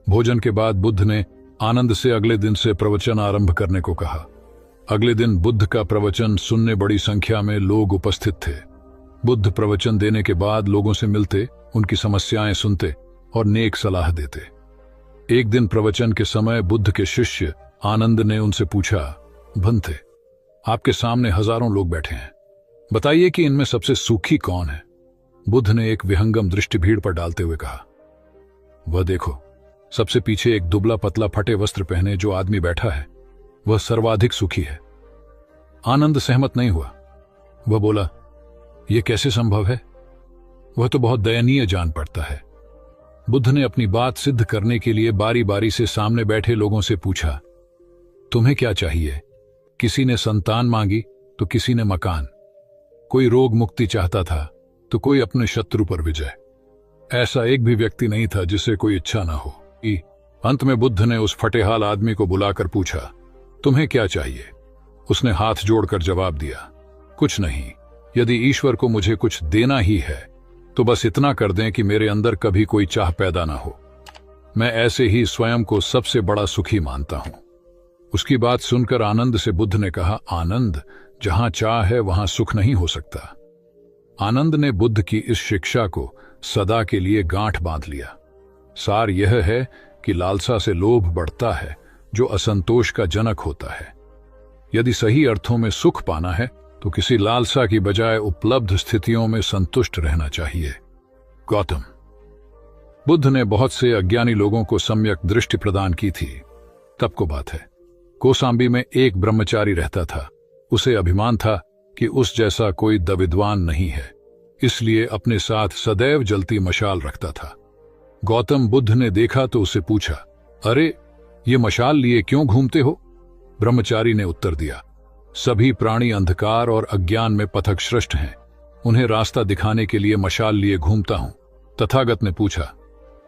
भोजन के बाद बुद्ध ने आनंद से अगले दिन से प्रवचन आरंभ करने को कहा। अगले दिन बुद्ध का प्रवचन सुनने बड़ी संख्या में लोग उपस्थित थे। बुद्ध प्रवचन देने के बाद लोगों से मिलते, उनकी समस्याएं सुनते और नेक सलाह देते। एक दिन प्रवचन के समय बुद्ध के शिष्य आनंद ने उनसे पूछा, भंते, आपके सामने हजारों लोग बैठे हैं, बताइए कि इनमें सबसे सुखी कौन है? बुद्ध ने एक विहंगम दृष्टि भीड़ पर डालते हुए कहा, वह देखो, सबसे पीछे एक दुबला पतला फटे वस्त्र पहने जो आदमी बैठा है, वह सर्वाधिक सुखी है। आनंद सहमत नहीं हुआ। वह बोला, यह कैसे संभव है? वह तो बहुत दयनीय जान पड़ता है। बुद्ध ने अपनी बात सिद्ध करने के लिए बारी बारी से सामने बैठे लोगों से पूछा, तुम्हें क्या चाहिए? किसी ने संतान मांगी तो किसी ने मकान, कोई रोग मुक्ति चाहता था तो कोई अपने शत्रु पर विजय। ऐसा एक भी व्यक्ति नहीं था जिसे कोई इच्छा ना हो। अंत में बुद्ध ने उस फटेहाल आदमी को बुलाकर पूछा, तुम्हें क्या चाहिए? उसने हाथ जोड़कर जवाब दिया, कुछ नहीं। यदि ईश्वर को मुझे कुछ देना ही है तो बस इतना कर दें कि मेरे अंदर कभी कोई चाह पैदा ना हो। मैं ऐसे ही स्वयं को सबसे बड़ा सुखी मानता हूं। उसकी बात सुनकर आनंद से बुद्ध ने कहा, आनंद, जहां चाह है वहां सुख नहीं हो सकता। आनंद ने बुद्ध की इस शिक्षा को सदा के लिए गांठ बांध लिया। सार यह है कि लालसा से लोभ बढ़ता है जो असंतोष का जनक होता है। यदि सही अर्थों में सुख पाना है तो किसी लालसा की बजाय उपलब्ध स्थितियों में संतुष्ट रहना चाहिए। गौतम बुद्ध ने बहुत से अज्ञानी लोगों को सम्यक दृष्टि प्रदान की थी। तब को बात है, कौसाम्बी में एक ब्रह्मचारी रहता था। उसे अभिमान था कि उस जैसा कोई विद्वान नहीं है, इसलिए अपने साथ सदैव जलती मशाल रखता था। गौतम बुद्ध ने देखा तो उसे पूछा, अरे ये मशाल लिए क्यों घूमते हो? ब्रह्मचारी ने उत्तर दिया, सभी प्राणी अंधकार और अज्ञान में पथश्रष्ट हैं, उन्हें रास्ता दिखाने के लिए मशाल लिए घूमता हूं। तथागत ने पूछा,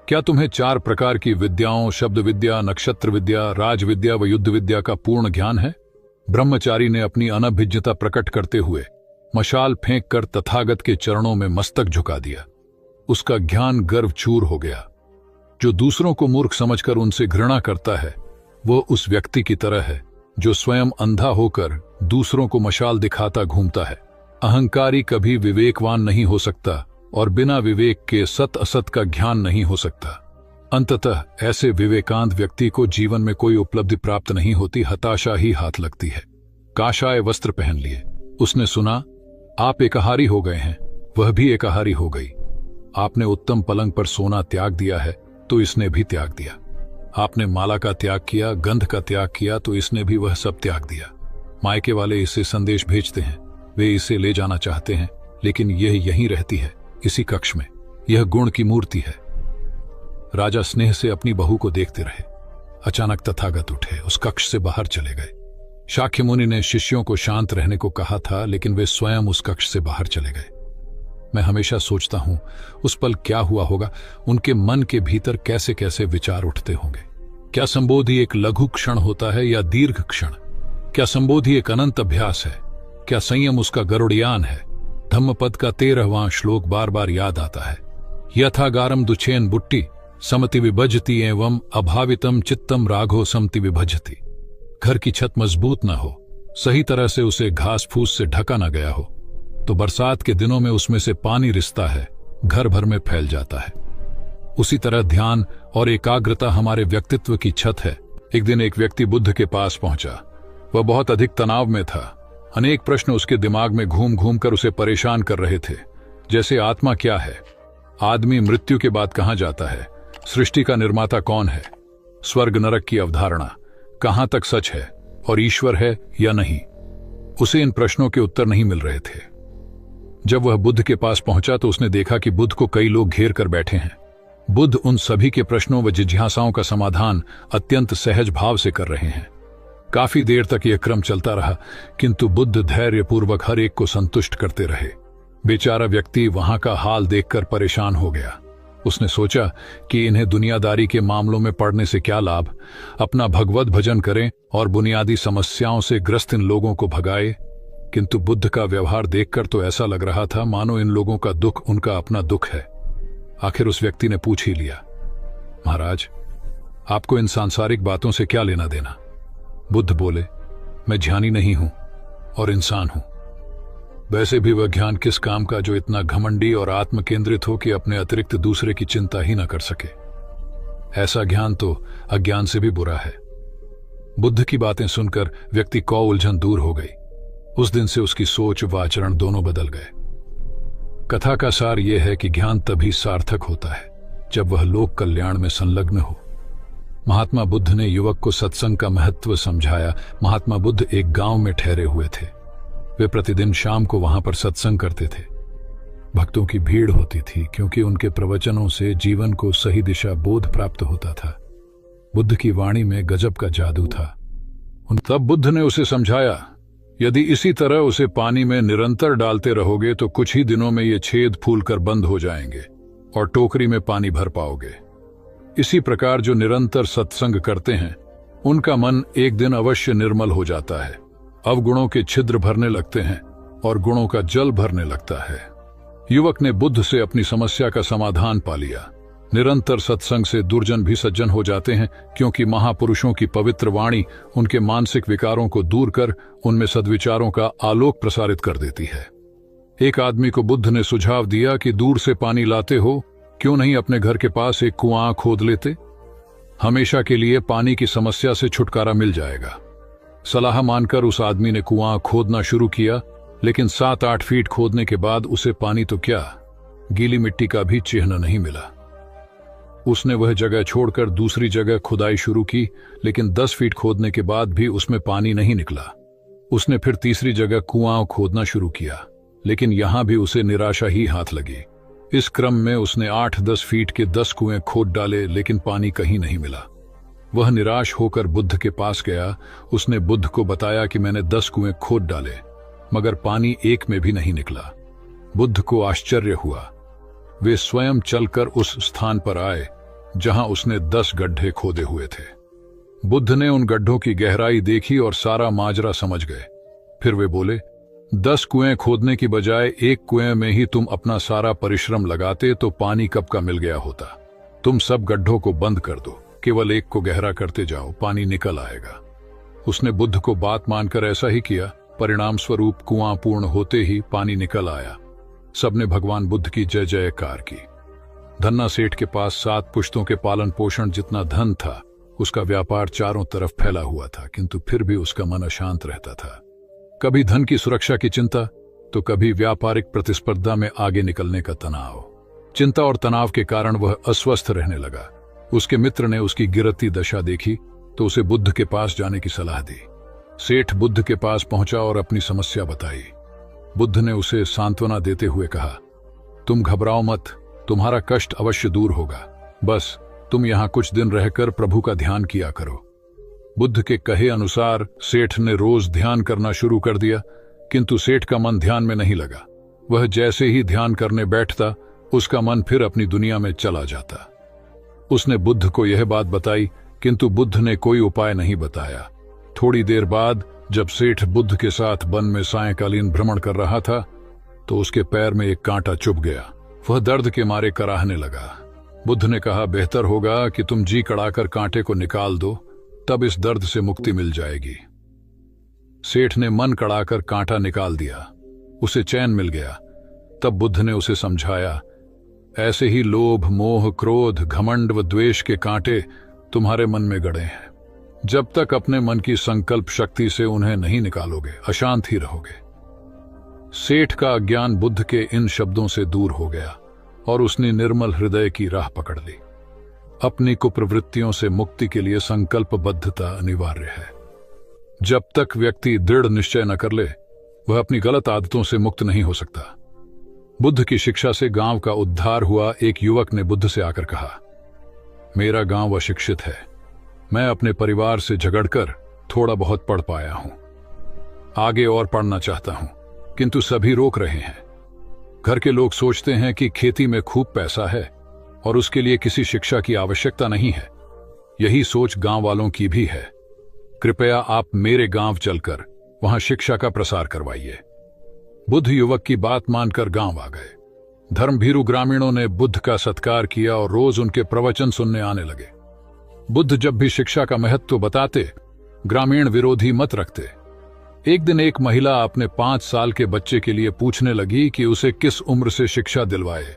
क्या तुम्हें 4 प्रकार की विद्याओं, शब्द विद्या, नक्षत्र विद्या, राज विद्या व युद्ध विद्या का पूर्ण ज्ञान है? ब्रह्मचारी ने अपनी अनभिज्ञता प्रकट करते हुए मशाल फेंककर तथागत के चरणों में मस्तक झुका दिया। उसका ज्ञान गर्व चूर हो गया। जो दूसरों को मूर्ख समझकर उनसे घृणा करता है, वो उस व्यक्ति की तरह है जो स्वयं अंधा होकर दूसरों को मशाल दिखाता घूमता है। अहंकारी कभी विवेकवान नहीं हो सकता और बिना विवेक के सत असत का ज्ञान नहीं हो सकता। अंततः ऐसे विवेकांत व्यक्ति को जीवन में कोई उपलब्धि प्राप्त नहीं होती, हताशा ही हाथ लगती है। काशाय वस्त्र पहन लिए। उसने सुना, आप एकाहारी हो गए हैं, वह भी एकाहारी हो गई। आपने उत्तम पलंग पर सोना त्याग दिया है तो इसने भी त्याग दिया। आपने माला का त्याग किया, गंध का त्याग किया तो इसने भी वह सब त्याग दिया। मायके वाले इसे संदेश भेजते हैं, वे इसे ले जाना चाहते हैं, लेकिन यह यहीं रहती है, इसी कक्ष में। यह गुण की मूर्ति है। राजा स्नेह से अपनी बहू को देखते रहे। अचानक तथागत उठे, उस कक्ष से बाहर चले गए। शाक्य मुनि ने शिष्यों को शांत रहने को कहा था, लेकिन वे स्वयं उस कक्ष से बाहर चले गए। मैं हमेशा सोचता हूं उस पल क्या हुआ होगा, उनके मन के भीतर कैसे कैसे विचार उठते होंगे। क्या संबोधि एक लघु क्षण होता है या दीर्घ क्षण? क्या संबोधि एक अनंत अभ्यास है? क्या संयम उसका गरुड़यान है? धम्मपद का 13वां श्लोक बार बार याद आता है, यथागारम दुछेन बुट्टी समति विभजति एवं अभावितम चित्तम राघो समति विभजति। घर की छत मजबूत न हो, सही तरह से उसे घास फूस से ढका न गया हो, तो बरसात के दिनों में उसमें से पानी रिसता है, घर भर में फैल जाता है। उसी तरह ध्यान और एकाग्रता हमारे व्यक्तित्व की छत है। एक दिन एक व्यक्ति बुद्ध के पास पहुंचा। वह बहुत अधिक तनाव में था। अनेक प्रश्न उसके दिमाग में घूम घूम कर उसे परेशान कर रहे थे, जैसे आत्मा क्या है, आदमी मृत्यु के बाद कहां जाता है, सृष्टि का निर्माता कौन है, स्वर्ग नरक की अवधारणा कहां तक सच है और ईश्वर है या नहीं। उसे इन प्रश्नों के उत्तर नहीं मिल रहे थे। जब वह बुद्ध के पास पहुंचा तो उसने देखा कि बुद्ध को कई लोग घेर कर बैठे हैं। बुद्ध उन सभी के प्रश्नों व जिज्ञासाओं का समाधान अत्यंत सहज भाव से कर रहे हैं। काफी देर तक यह क्रम चलता रहा, किंतु बुद्ध धैर्यपूर्वक हर एक को संतुष्ट करते रहे। बेचारा व्यक्ति वहां का हाल देखकर परेशान हो गया। उसने सोचा कि इन्हें दुनियादारी के मामलों में पड़ने से क्या लाभ, अपना भगवत भजन करें और बुनियादी समस्याओं से ग्रस्त इन लोगों को भगाए। किंतु बुद्ध का व्यवहार देखकर तो ऐसा लग रहा था मानो इन लोगों का दुख उनका अपना दुख है। आखिर उस व्यक्ति ने पूछ ही लिया, महाराज, आपको इन सांसारिक बातों से क्या लेना देना? बुद्ध बोले, मैं ज्ञानी नहीं हूं और इंसान हूं। वैसे भी वह ज्ञान किस काम का जो इतना घमंडी और आत्म केंद्रित हो कि अपने अतिरिक्त दूसरे की चिंता ही न कर सके। ऐसा ज्ञान तो अज्ञान से भी बुरा है। बुद्ध की बातें सुनकर व्यक्ति को उलझन दूर हो गई। उस दिन से उसकी सोच व आचरण दोनों बदल गए। कथा का सार यह है कि ज्ञान तभी सार्थक होता है जब वह लोक कल्याण में संलग्न हो। महात्मा बुद्ध ने युवक को सत्संग का महत्व समझाया। महात्मा बुद्ध एक गांव में ठहरे हुए थे। वे प्रतिदिन शाम को वहां पर सत्संग करते थे। भक्तों की भीड़ होती थी, क्योंकि उनके प्रवचनों से जीवन को सही दिशा बोध प्राप्त होता था। बुद्ध की वाणी में गजब का जादू था। तब बुद्ध ने उसे समझाया, यदि इसी तरह उसे पानी में निरंतर डालते रहोगे तो कुछ ही दिनों में ये छेद फूलकर बंद हो जाएंगे और टोकरी में पानी भर पाओगे। इसी प्रकार जो निरंतर सत्संग करते हैं उनका मन एक दिन अवश्य निर्मल हो जाता है, अवगुणों के छिद्र भरने लगते हैं और गुणों का जल भरने लगता है। युवक ने बुद्ध से अपनी समस्या का समाधान पा लिया। निरंतर सत्संग से दुर्जन भी सज्जन हो जाते हैं, क्योंकि महापुरुषों की पवित्र वाणी उनके मानसिक विकारों को दूर कर उनमें सद्विचारों का आलोक प्रसारित कर देती है। एक आदमी को बुद्ध ने सुझाव दिया कि दूर से पानी लाते हो, क्यों नहीं अपने घर के पास एक कुआं खोद लेते? हमेशा के लिए पानी की समस्या से छुटकारा मिल जाएगा। सलाह मानकर उस आदमी ने कुआं खोदना शुरू किया, लेकिन 7-8 फीट खोदने के बाद उसे पानी तो क्या, गीली मिट्टी का भी चिन्ह नहीं मिला। उसने वह जगह छोड़कर दूसरी जगह खुदाई शुरू की, लेकिन 10 फीट खोदने के बाद भी उसमें पानी नहीं निकला। उसने फिर तीसरी जगह कुआं खोदना शुरू किया, लेकिन यहां भी उसे निराशा ही हाथ लगी। इस क्रम में उसने 8-10 फीट के 10 कुएं खोद डाले, लेकिन पानी कहीं नहीं मिला। वह निराश होकर बुद्ध के पास गया। उसने बुद्ध को बताया कि मैंने 10 कुएं खोद डाले, मगर पानी एक में भी नहीं निकला। बुद्ध को आश्चर्य हुआ। वे स्वयं चलकर उस स्थान पर आए जहां उसने 10 गड्ढे खोदे हुए थे। बुद्ध ने उन गड्ढों की गहराई देखी और सारा माजरा समझ गए। फिर वे बोले, 10 कुएं खोदने की बजाय एक कुएं में ही तुम अपना सारा परिश्रम लगाते तो पानी कब का मिल गया होता। तुम सब गड्ढों को बंद कर दो, केवल एक को गहरा करते जाओ, पानी निकल आएगा। उसने बुद्ध को बात मानकर ऐसा ही किया। परिणाम स्वरूप कुआं पूर्ण होते ही पानी निकल आया। सबने भगवान बुद्ध की जय जयकार की। धन्ना सेठ के पास 7 पुश्तों के पालन पोषण जितना धन था। उसका व्यापार चारों तरफ फैला हुआ था, किंतु फिर भी उसका मन अशांत रहता था। कभी धन की सुरक्षा की चिंता, तो कभी व्यापारिक प्रतिस्पर्धा में आगे निकलने का तनाव। चिंता और तनाव के कारण वह अस्वस्थ रहने लगा। उसके मित्र ने उसकी गिरती दशा देखी तो उसे बुद्ध के पास जाने की सलाह दी। सेठ बुद्ध के पास पहुंचा और अपनी समस्या बताई। बुद्ध ने उसे सांत्वना देते हुए कहा, तुम घबराओ मत, तुम्हारा कष्ट अवश्य दूर होगा। बस तुम यहां कुछ दिन रहकर प्रभु का ध्यान किया करो। बुद्ध के कहे अनुसार सेठ ने रोज ध्यान करना शुरू कर दिया, किंतु सेठ का मन ध्यान में नहीं लगा। वह जैसे ही ध्यान करने बैठता, उसका मन फिर अपनी दुनिया में चला जाता। उसने बुद्ध को यह बात बताई, किंतु बुद्ध ने कोई उपाय नहीं बताया। थोड़ी देर बाद जब सेठ बुद्ध के साथ वन में सायंकालीन भ्रमण कर रहा था, तो उसके पैर में एक कांटा चुभ गया। वह दर्द के मारे कराहने लगा। बुद्ध ने कहा, बेहतर होगा कि तुम जी कड़ाकर कांटे को निकाल दो, तब इस दर्द से मुक्ति मिल जाएगी। सेठ ने मन कड़ाकर कांटा निकाल दिया। उसे चैन मिल गया। तब बुद्ध ने उसे समझाया, ऐसे ही लोभ, मोह, क्रोध, घमंड व द्वेष के कांटे तुम्हारे मन में गड़े हैं। जब तक अपने मन की संकल्प शक्ति से उन्हें नहीं निकालोगे, अशांत ही रहोगे। सेठ का अज्ञान बुद्ध के इन शब्दों से दूर हो गया और उसने निर्मल हृदय की राह पकड़ ली। अपनी कुप्रवृत्तियों से मुक्ति के लिए संकल्पबद्धता अनिवार्य है। जब तक व्यक्ति दृढ़ निश्चय न कर ले, वह अपनी गलत आदतों से मुक्त नहीं हो सकता। बुद्ध की शिक्षा से गांव का उद्धार हुआ। एक युवक ने बुद्ध से आकर कहा, मेरा गांव अशिक्षित है। मैं अपने परिवार से झगड़कर थोड़ा बहुत पढ़ पाया हूं। आगे और पढ़ना चाहता हूं, किंतु सभी रोक रहे हैं। घर के लोग सोचते हैं कि खेती में खूब पैसा है और उसके लिए किसी शिक्षा की आवश्यकता नहीं है। यही सोच गांव वालों की भी है। कृपया आप मेरे गांव चलकर वहां शिक्षा का प्रसार करवाइए। बुद्ध युवक की बात मानकर गांव आ गए। धर्मभीरू ग्रामीणों ने बुद्ध का सत्कार किया और रोज उनके प्रवचन सुनने आने लगे। बुद्ध जब भी शिक्षा का महत्व बताते, ग्रामीण विरोधी मत रखते। एक दिन एक महिला अपने 5 साल के बच्चे के लिए पूछने लगी कि उसे किस उम्र से शिक्षा दिलवाए।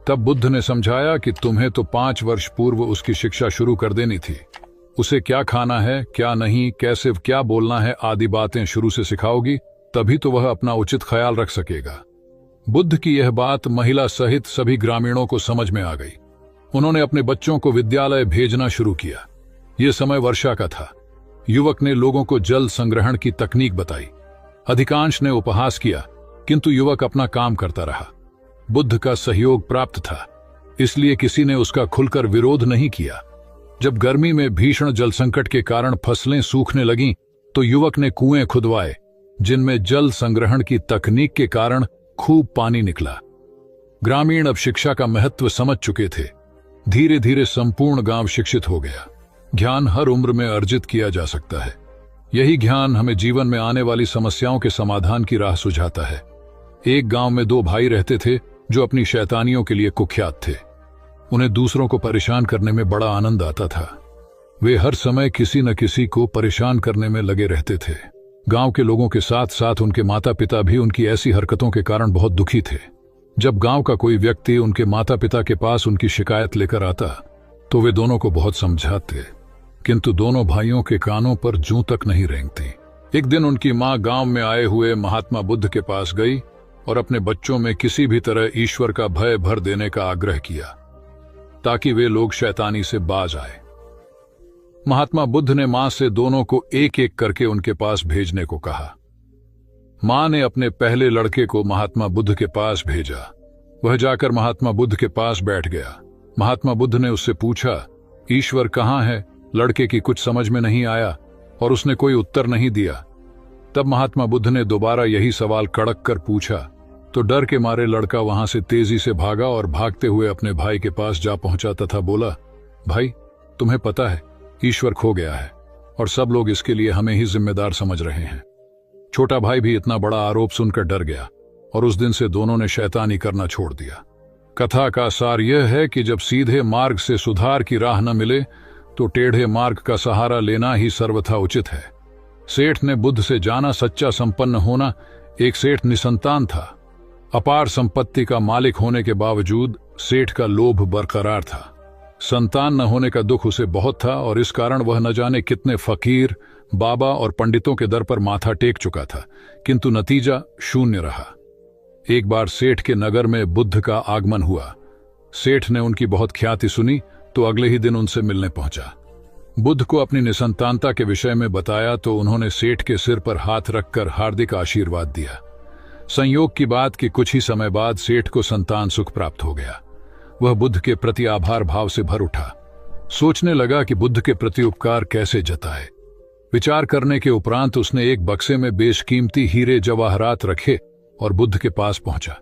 तब बुद्ध ने समझाया कि तुम्हें तो 5 वर्ष पूर्व उसकी शिक्षा शुरू कर देनी थी। उसे क्या खाना है, क्या नहीं, कैसे क्या बोलना है आदि बातें शुरू से सिखाओगी, तभी तो वह अपना उचित ख्याल रख सकेगा। बुद्ध की यह बात महिला सहित सभी ग्रामीणों को समझ में आ गई। उन्होंने अपने बच्चों को विद्यालय भेजना शुरू किया। यह समय वर्षा का था। युवक ने लोगों को जल संग्रहण की तकनीक बताई। अधिकांश ने उपहास किया, किंतु युवक अपना काम करता रहा। बुद्ध का सहयोग प्राप्त था, इसलिए किसी ने उसका खुलकर विरोध नहीं किया। जब गर्मी में भीषण जल संकट के कारण फसलें सूखने लगीं, तो युवक ने कुएं खुदवाए, जिनमें जल संग्रहण की तकनीक के कारण खूब पानी निकला। ग्रामीण अब शिक्षा का महत्व समझ चुके थे। धीरे धीरे संपूर्ण गांव शिक्षित हो गया। ज्ञान हर उम्र में अर्जित किया जा सकता है। यही ज्ञान हमें जीवन में आने वाली समस्याओं के समाधान की राह सुझाता है। एक गांव में दो भाई रहते थे जो अपनी शैतानियों के लिए कुख्यात थे। उन्हें दूसरों को परेशान करने में बड़ा आनंद आता था। वे हर समय किसी न किसी को परेशान करने में लगे रहते थे। गांव के लोगों के साथ साथ उनके माता पिता भी उनकी ऐसी हरकतों के कारण बहुत दुखी थे। जब गांव का कोई व्यक्ति उनके माता पिता के पास उनकी शिकायत लेकर आता, तो वे दोनों को बहुत समझाते, किंतु दोनों भाइयों के कानों पर जूं तक नहीं रेंगती। एक दिन उनकी मां गांव में आए हुए महात्मा बुद्ध के पास गई और अपने बच्चों में किसी भी तरह ईश्वर का भय भर देने का आग्रह किया, ताकि वे लोग शैतानी से बाज आए। महात्मा बुद्ध ने मां से दोनों को एक एक करके उनके पास भेजने को कहा। मां ने अपने पहले लड़के को महात्मा बुद्ध के पास भेजा। वह जाकर महात्मा बुद्ध के पास बैठ गया। महात्मा बुद्ध ने उससे पूछा, ईश्वर कहाँ है? लड़के की कुछ समझ में नहीं आया और उसने कोई उत्तर नहीं दिया। तब महात्मा बुद्ध ने दोबारा यही सवाल कड़क कर पूछा, तो डर के मारे लड़का वहां से तेजी से भागा और भागते हुए अपने भाई के पास जा पहुंचा तथा बोला, भाई, तुम्हें पता है ईश्वर खो गया है और सब लोग इसके लिए हमें ही जिम्मेदार समझ रहे हैं। छोटा भाई भी इतना बड़ा आरोप सुनकर डर गया और उस दिन से दोनों ने शैतानी करना छोड़ दिया। कथा का सार यह है कि जब सीधे मार्ग से सुधार की राह न मिले तो टेढ़े मार्ग का सहारा लेना ही सर्वथा उचित है। सेठ ने बुद्ध से जाना सच्चा संपन्न होना। एक सेठ निसंतान था। अपार संपत्ति का मालिक होने के बावजूद सेठ का लोभ बरकरार था। संतान न होने का दुख उसे बहुत था और इस कारण वह न जाने कितने फकीर, बाबा और पंडितों के दर पर माथा टेक चुका था, किंतु नतीजा शून्य रहा। एक बार सेठ के नगर में बुद्ध का आगमन हुआ। सेठ ने उनकी बहुत ख्याति सुनी तो अगले ही दिन उनसे मिलने पहुंचा। बुद्ध को अपनी निसंतानता के विषय में बताया तो उन्होंने सेठ के सिर पर हाथ रखकर हार्दिक आशीर्वाद दिया। संयोग की बात कि कुछ ही समय बाद सेठ को संतान सुख प्राप्त हो गया। वह बुद्ध के प्रति आभार भाव से भर उठा। सोचने लगा कि बुद्ध के प्रति उपकार कैसे जताए। विचार करने के उपरांत उसने एक बक्से में बेशकीमती हीरे जवाहरात रखे और बुद्ध के पास पहुंचा।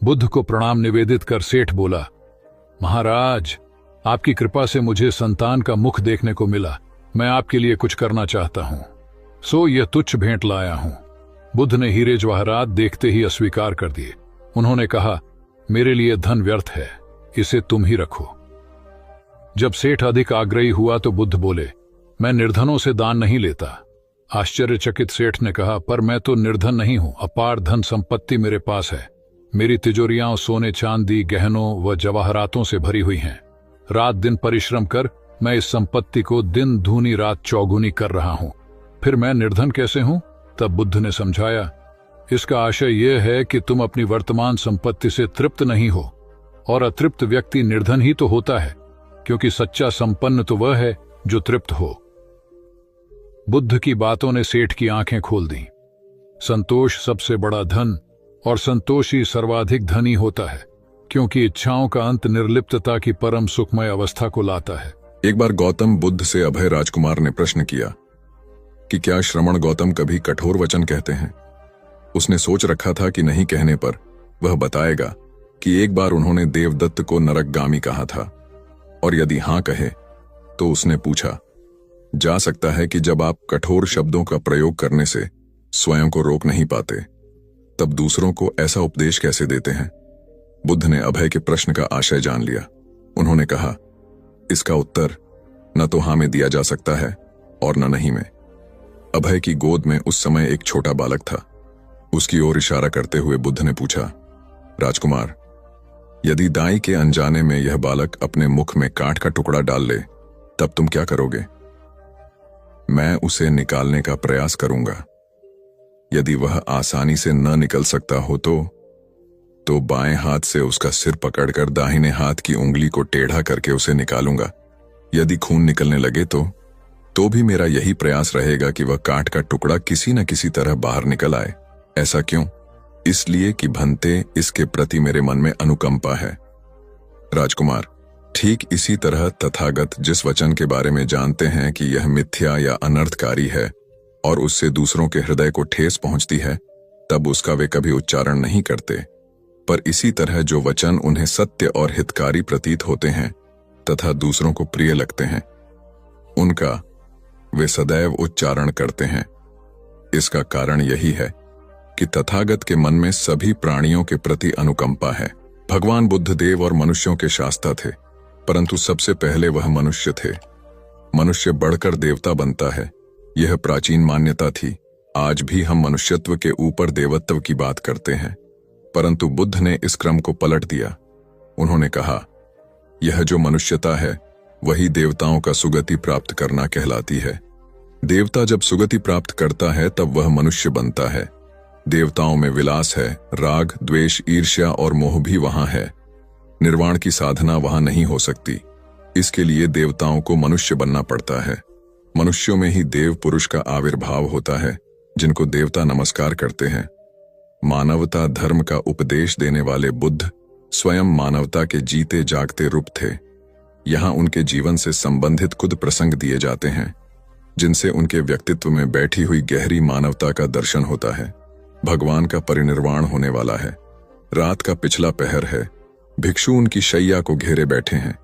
बुद्ध को प्रणाम निवेदित कर सेठ बोला, महाराज, आपकी कृपा से मुझे संतान का मुख देखने को मिला। मैं आपके लिए कुछ करना चाहता हूं, सो यह तुच्छ भेंट लाया हूं। बुद्ध ने हीरे जवाहरात देखते ही अस्वीकार कर दिए। उन्होंने कहा, मेरे लिए धन व्यर्थ है, इसे तुम ही रखो। जब सेठ अधिक आग्रही हुआ तो बुद्ध बोले, मैं निर्धनों से दान नहीं लेता। आश्चर्यचकित सेठ ने कहा, पर मैं तो निर्धन नहीं हूं, अपार धन संपत्ति मेरे पास है। मेरी तिजोरियां सोने चांदी गहनों व जवाहरातों से भरी हुई हैं। रात दिन परिश्रम कर मैं इस संपत्ति को दिन दूनी रात चौगुनी कर रहा हूं, फिर मैं निर्धन कैसे हूं? तब बुद्ध ने समझाया, इसका आशय यह है कि तुम अपनी वर्तमान संपत्ति से तृप्त नहीं हो, और अतृप्त व्यक्ति निर्धन ही तो होता है, क्योंकि सच्चा संपन्न तो वह है जो तृप्त हो। बुद्ध की बातों ने सेठ की आंखें खोल दी। संतोष सबसे बड़ा धन और संतोषी सर्वाधिक धनी होता है, क्योंकि इच्छाओं का अंत निर्लिप्तता की परम सुखमय अवस्था को लाता है। एक बार गौतम बुद्ध से अभय राजकुमार ने प्रश्न किया कि क्या श्रमण गौतम कभी कठोर वचन कहते हैं। उसने सोच रखा था कि नहीं कहने पर वह बताएगा कि एक बार उन्होंने देवदत्त को नरकगामी कहा था, और यदि हां कहे तो उसने पूछा, जा सकता है कि जब आप कठोर शब्दों का प्रयोग करने से स्वयं को रोक नहीं पाते, तब दूसरों को ऐसा उपदेश कैसे देते हैं। बुद्ध ने अभय के प्रश्न का आशय जान लिया। उन्होंने कहा, इसका उत्तर न तो हां में दिया जा सकता है और न नहीं में। अभय की गोद में उस समय एक छोटा बालक था। उसकी ओर इशारा करते हुए बुद्ध ने पूछा, राजकुमार, यदि दाई के अनजाने में यह बालक अपने मुख में कांट का टुकड़ा डाल ले, तब तुम क्या करोगे। मैं उसे निकालने का प्रयास करूंगा। यदि वह आसानी से न निकल सकता हो तो बाएं हाथ से उसका सिर पकड़कर दाहिने हाथ की उंगली को टेढ़ा करके उसे निकालूंगा। यदि खून निकलने लगे तो भी मेरा यही प्रयास रहेगा कि वह कांट का टुकड़ा किसी न किसी तरह बाहर निकल आए। ऐसा क्यों? इसलिए कि भंते इसके प्रति मेरे मन में अनुकंपा है। राजकुमार, ठीक इसी तरह तथागत जिस वचन के बारे में जानते हैं कि यह मिथ्या या अनर्थकारी है और उससे दूसरों के हृदय को ठेस पहुंचती है, तब उसका वे कभी उच्चारण नहीं करते। पर इसी तरह जो वचन उन्हें सत्य और हितकारी प्रतीत होते हैं तथा दूसरों को प्रिय लगते हैं, उनका वे सदैव उच्चारण करते हैं। इसका कारण यही है कि तथागत के मन में सभी प्राणियों के प्रति अनुकंपा है। भगवान बुद्ध देव और मनुष्यों के शास्ता थे, परंतु सबसे पहले वह मनुष्य थे। मनुष्य बढ़कर देवता बनता है, यह प्राचीन मान्यता थी। आज भी हम मनुष्यत्व के ऊपर देवत्व की बात करते हैं, परंतु बुद्ध ने इस क्रम को पलट दिया। उन्होंने कहा, यह जो मनुष्यता है वही देवताओं का सुगति प्राप्त करना कहलाती है। देवता जब सुगति प्राप्त करता है तब वह मनुष्य बनता है। देवताओं में विलास है, राग, द्वेष, ईर्ष्या और मोह भी वहां है। निर्वाण की साधना वहां नहीं हो सकती। इसके लिए देवताओं को मनुष्य बनना पड़ता है। मनुष्यों में ही देव पुरुष का आविर्भाव होता है, जिनको देवता नमस्कार करते हैं। मानवता धर्म का उपदेश देने वाले बुद्ध स्वयं मानवता के जीते जागते रूप थे। यहाँ उनके जीवन से संबंधित खुद प्रसंग दिए जाते हैं, जिनसे उनके व्यक्तित्व में बैठी हुई गहरी मानवता का दर्शन होता है। भगवान का परिनिर्वाण होने वाला है। रात का पिछला पहर है। भिक्षु उनकी शैया को घेरे बैठे हैं।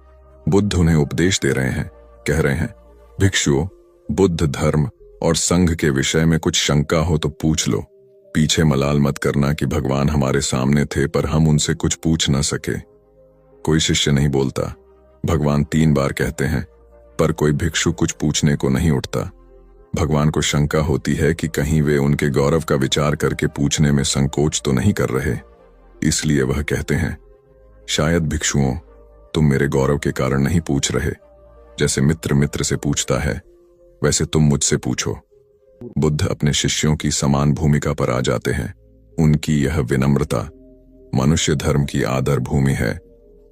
बुद्ध उन्हें उपदेश दे रहे हैं, कह रहे हैं, भिक्षुओं, बुद्ध धर्म और संघ के विषय में कुछ शंका हो तो पूछ लो। पीछे मलाल मत करना कि भगवान हमारे सामने थे पर हम उनसे कुछ पूछ न सके। कोई शिष्य नहीं बोलता। भगवान 3 बार कहते हैं, पर कोई भिक्षु कुछ पूछने को नहीं उठता। भगवान को शंका होती है कि कहीं वे उनके गौरव का विचार करके पूछने में संकोच तो नहीं कर रहे। इसलिए वह कहते हैं, शायद भिक्षुओं, तुम मेरे गौरव के कारण नहीं पूछ रहे। जैसे मित्र मित्र से पूछता है, वैसे तुम मुझसे पूछो। बुद्ध अपने शिष्यों की समान भूमिका पर आ जाते हैं। उनकी यह विनम्रता मनुष्य धर्म की आदर भूमि है।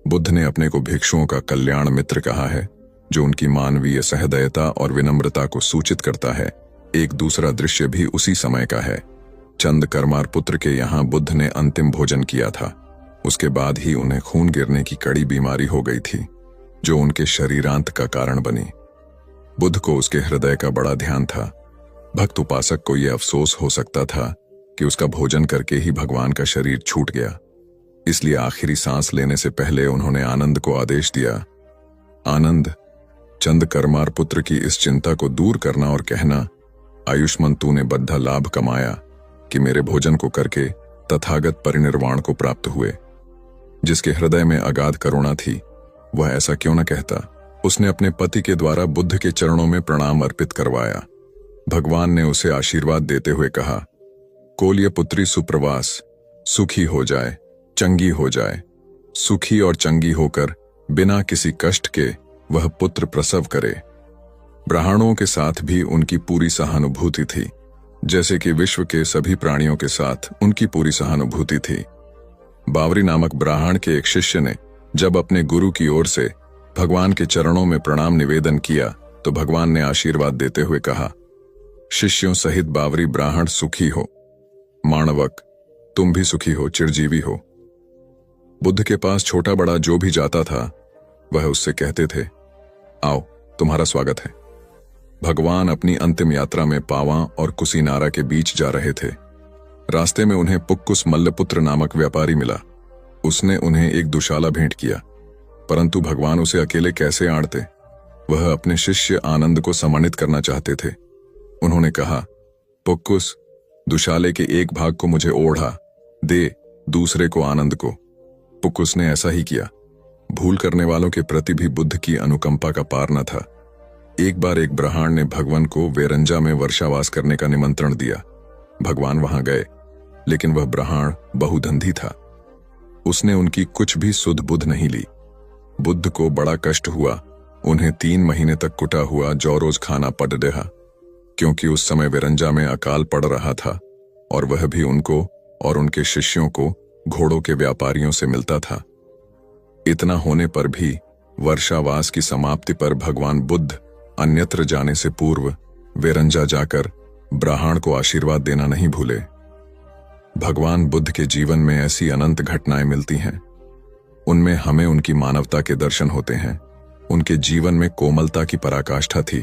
बुद्ध ने अपने को भिक्षुओं का कल्याण मित्र कहा है, जो उनकी मानवीय सहृदयता और विनम्रता को सूचित करता है। एक दूसरा दृश्य भी उसी समय का है। चंद कर्मार पुत्र के यहाँ बुद्ध ने अंतिम भोजन किया था। उसके बाद ही उन्हें खून गिरने की कड़ी बीमारी हो गई थी, जो उनके शरीरांत का कारण बनी। बुद्ध को उसके हृदय का बड़ा ध्यान था। भक्त उपासक को यह अफसोस हो सकता था कि उसका भोजन करके ही भगवान का शरीर छूट गया। इसलिए आखिरी सांस लेने से पहले उन्होंने आनंद को आदेश दिया, आनंद, चंद कर्मार पुत्र की इस चिंता को दूर करना और कहना, आयुष्मान तूने बद्धा लाभ कमाया कि मेरे भोजन को करके तथागत परिनिर्वाण को प्राप्त हुए। जिसके हृदय में अगाध करुणा थी, वह ऐसा क्यों न कहता। उसने अपने पति के द्वारा बुद्ध के चरणों में प्रणाम अर्पित करवाया। भगवान ने उसे आशीर्वाद देते हुए कहा, कोल्य पुत्री सुप्रवास, सुखी हो जाए, चंगी हो जाए। सुखी और चंगी होकर बिना किसी कष्ट के वह पुत्र प्रसव करे। ब्राह्मणों के साथ भी उनकी पूरी सहानुभूति थी, जैसे कि विश्व के सभी प्राणियों के साथ उनकी पूरी सहानुभूति थी। बावरी नामक ब्राह्मण के एक शिष्य ने जब अपने गुरु की ओर से भगवान के चरणों में प्रणाम निवेदन किया, तो भगवान ने आशीर्वाद देते हुए कहा, शिष्यों सहित बावरी ब्राह्मण सुखी हो। माणवक, तुम भी सुखी हो, चिरजीवी हो। बुद्ध के पास छोटा बड़ा जो भी जाता था, वह उससे कहते थे, आओ, तुम्हारा स्वागत है। भगवान अपनी अंतिम यात्रा में पावा और कुसीनारा के बीच जा रहे थे। रास्ते में उन्हें पुक्कुस मल्लपुत्र नामक व्यापारी मिला। उसने उन्हें एक दुशाला भेंट किया, परंतु भगवान उसे अकेले कैसे आड़ते। वह अपने शिष्य आनंद को सम्मानित करना चाहते थे। उन्होंने कहा, पुक्कुस, दुशाले के एक भाग को मुझे ओढ़ा दे, दूसरे को आनंद को। पुक्कुस ने ऐसा ही किया। भूल करने वालों के प्रति भी बुद्ध की अनुकंपा का पार न था। एक बार एक ब्राह्मण ने भगवान को वेरंजा में वर्षावास करने का निमंत्रण दिया। भगवान वहां गए, लेकिन वह ब्राह्मण बहुधंधी था। उसने उनकी कुछ भी सुध बुध नहीं ली। बुद्ध को बड़ा कष्ट हुआ। उन्हें 3 महीने तक कुटा हुआ जौ रोज खाना पड़ रहा, क्योंकि उस समय वेरंजा में अकाल पड़ रहा था और वह भी उनको और उनके शिष्यों को घोड़ों के व्यापारियों से मिलता था। इतना होने पर भी वर्षावास की समाप्ति पर भगवान बुद्ध अन्यत्र जाने से पूर्व वेरंजा जाकर ब्राह्मण को आशीर्वाद देना नहीं भूले। भगवान बुद्ध के जीवन में ऐसी अनंत घटनाएं मिलती हैं। उनमें हमें उनकी मानवता के दर्शन होते हैं। उनके जीवन में कोमलता की पराकाष्ठा थी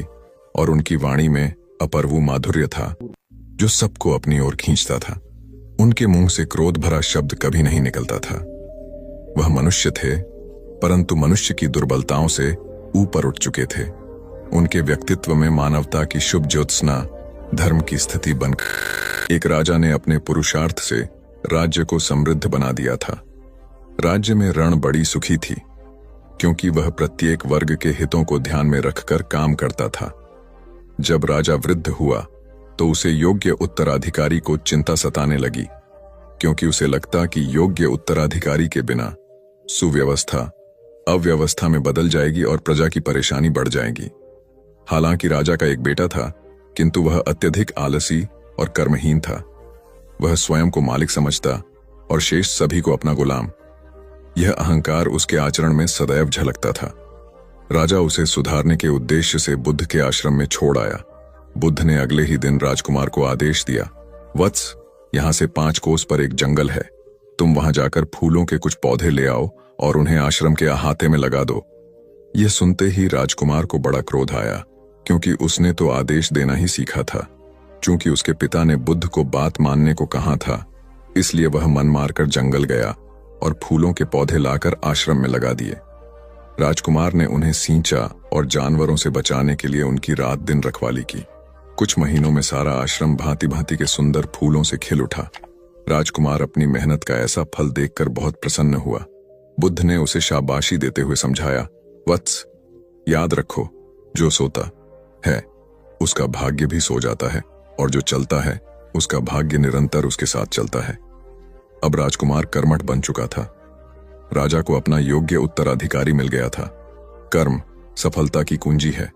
और उनकी वाणी में अपर्वु माधुर्य था जो सबको अपनी ओर खींचता था। उनके मुंह से क्रोध भरा शब्द कभी नहीं निकलता था। वह मनुष्य थे, परंतु मनुष्य की दुर्बलताओं से ऊपर उठ चुके थे। उनके व्यक्तित्व में मानवता की शुभ ज्योत्सना धर्म की स्थिति बनकर एक राजा ने अपने पुरुषार्थ से राज्य को समृद्ध बना दिया था। राज्य में रण बड़ी सुखी थी क्योंकि वह प्रत्येक वर्ग के हितों को ध्यान में रखकर काम करता था। जब राजा वृद्ध हुआ तो उसे योग्य उत्तराधिकारी को चिंता सताने लगी, क्योंकि उसे लगता कि योग्य उत्तराधिकारी के बिना सुव्यवस्था अव्यवस्था में बदल जाएगी और प्रजा की परेशानी बढ़ जाएगी। हालांकि राजा का एक बेटा था, किंतु वह अत्यधिक आलसी और कर्महीन था। वह स्वयं को मालिक समझता और शेष सभी को अपना गुलाम। यह अहंकार उसके आचरण में सदैव झलकता था। राजा उसे सुधारने के उद्देश्य से बुद्ध के आश्रम में छोड़ आया। बुद्ध ने अगले ही दिन राजकुमार को आदेश दिया, वत्स, यहां से 5 कोस पर एक जंगल है। तुम वहां जाकर फूलों के कुछ पौधे ले आओ और उन्हें आश्रम के अहाते में लगा दो। यह सुनते ही राजकुमार को बड़ा क्रोध आया, क्योंकि उसने तो आदेश देना ही सीखा था। चूंकि उसके पिता ने बुद्ध को बात मानने को कहा था, इसलिए वह मन मारकर जंगल गया और फूलों के पौधे लाकर आश्रम में लगा दिए। राजकुमार ने उन्हें सींचा और जानवरों से बचाने के लिए उनकी रात दिन रखवाली की। कुछ महीनों में सारा आश्रम भांति भांति के सुंदर फूलों से खिल उठा। राजकुमार अपनी मेहनत का ऐसा फल देखकर बहुत प्रसन्न हुआ। बुद्ध ने उसे शाबाशी देते हुए समझाया, वत्स, याद रखो, जो सोता है उसका भाग्य भी सो जाता है, और जो चलता है उसका भाग्य निरंतर उसके साथ चलता है। अब राजकुमार कर्मठ बन चुका था। राजा को अपना योग्य उत्तराधिकारी मिल गया था। कर्म सफलता की कुंजी है।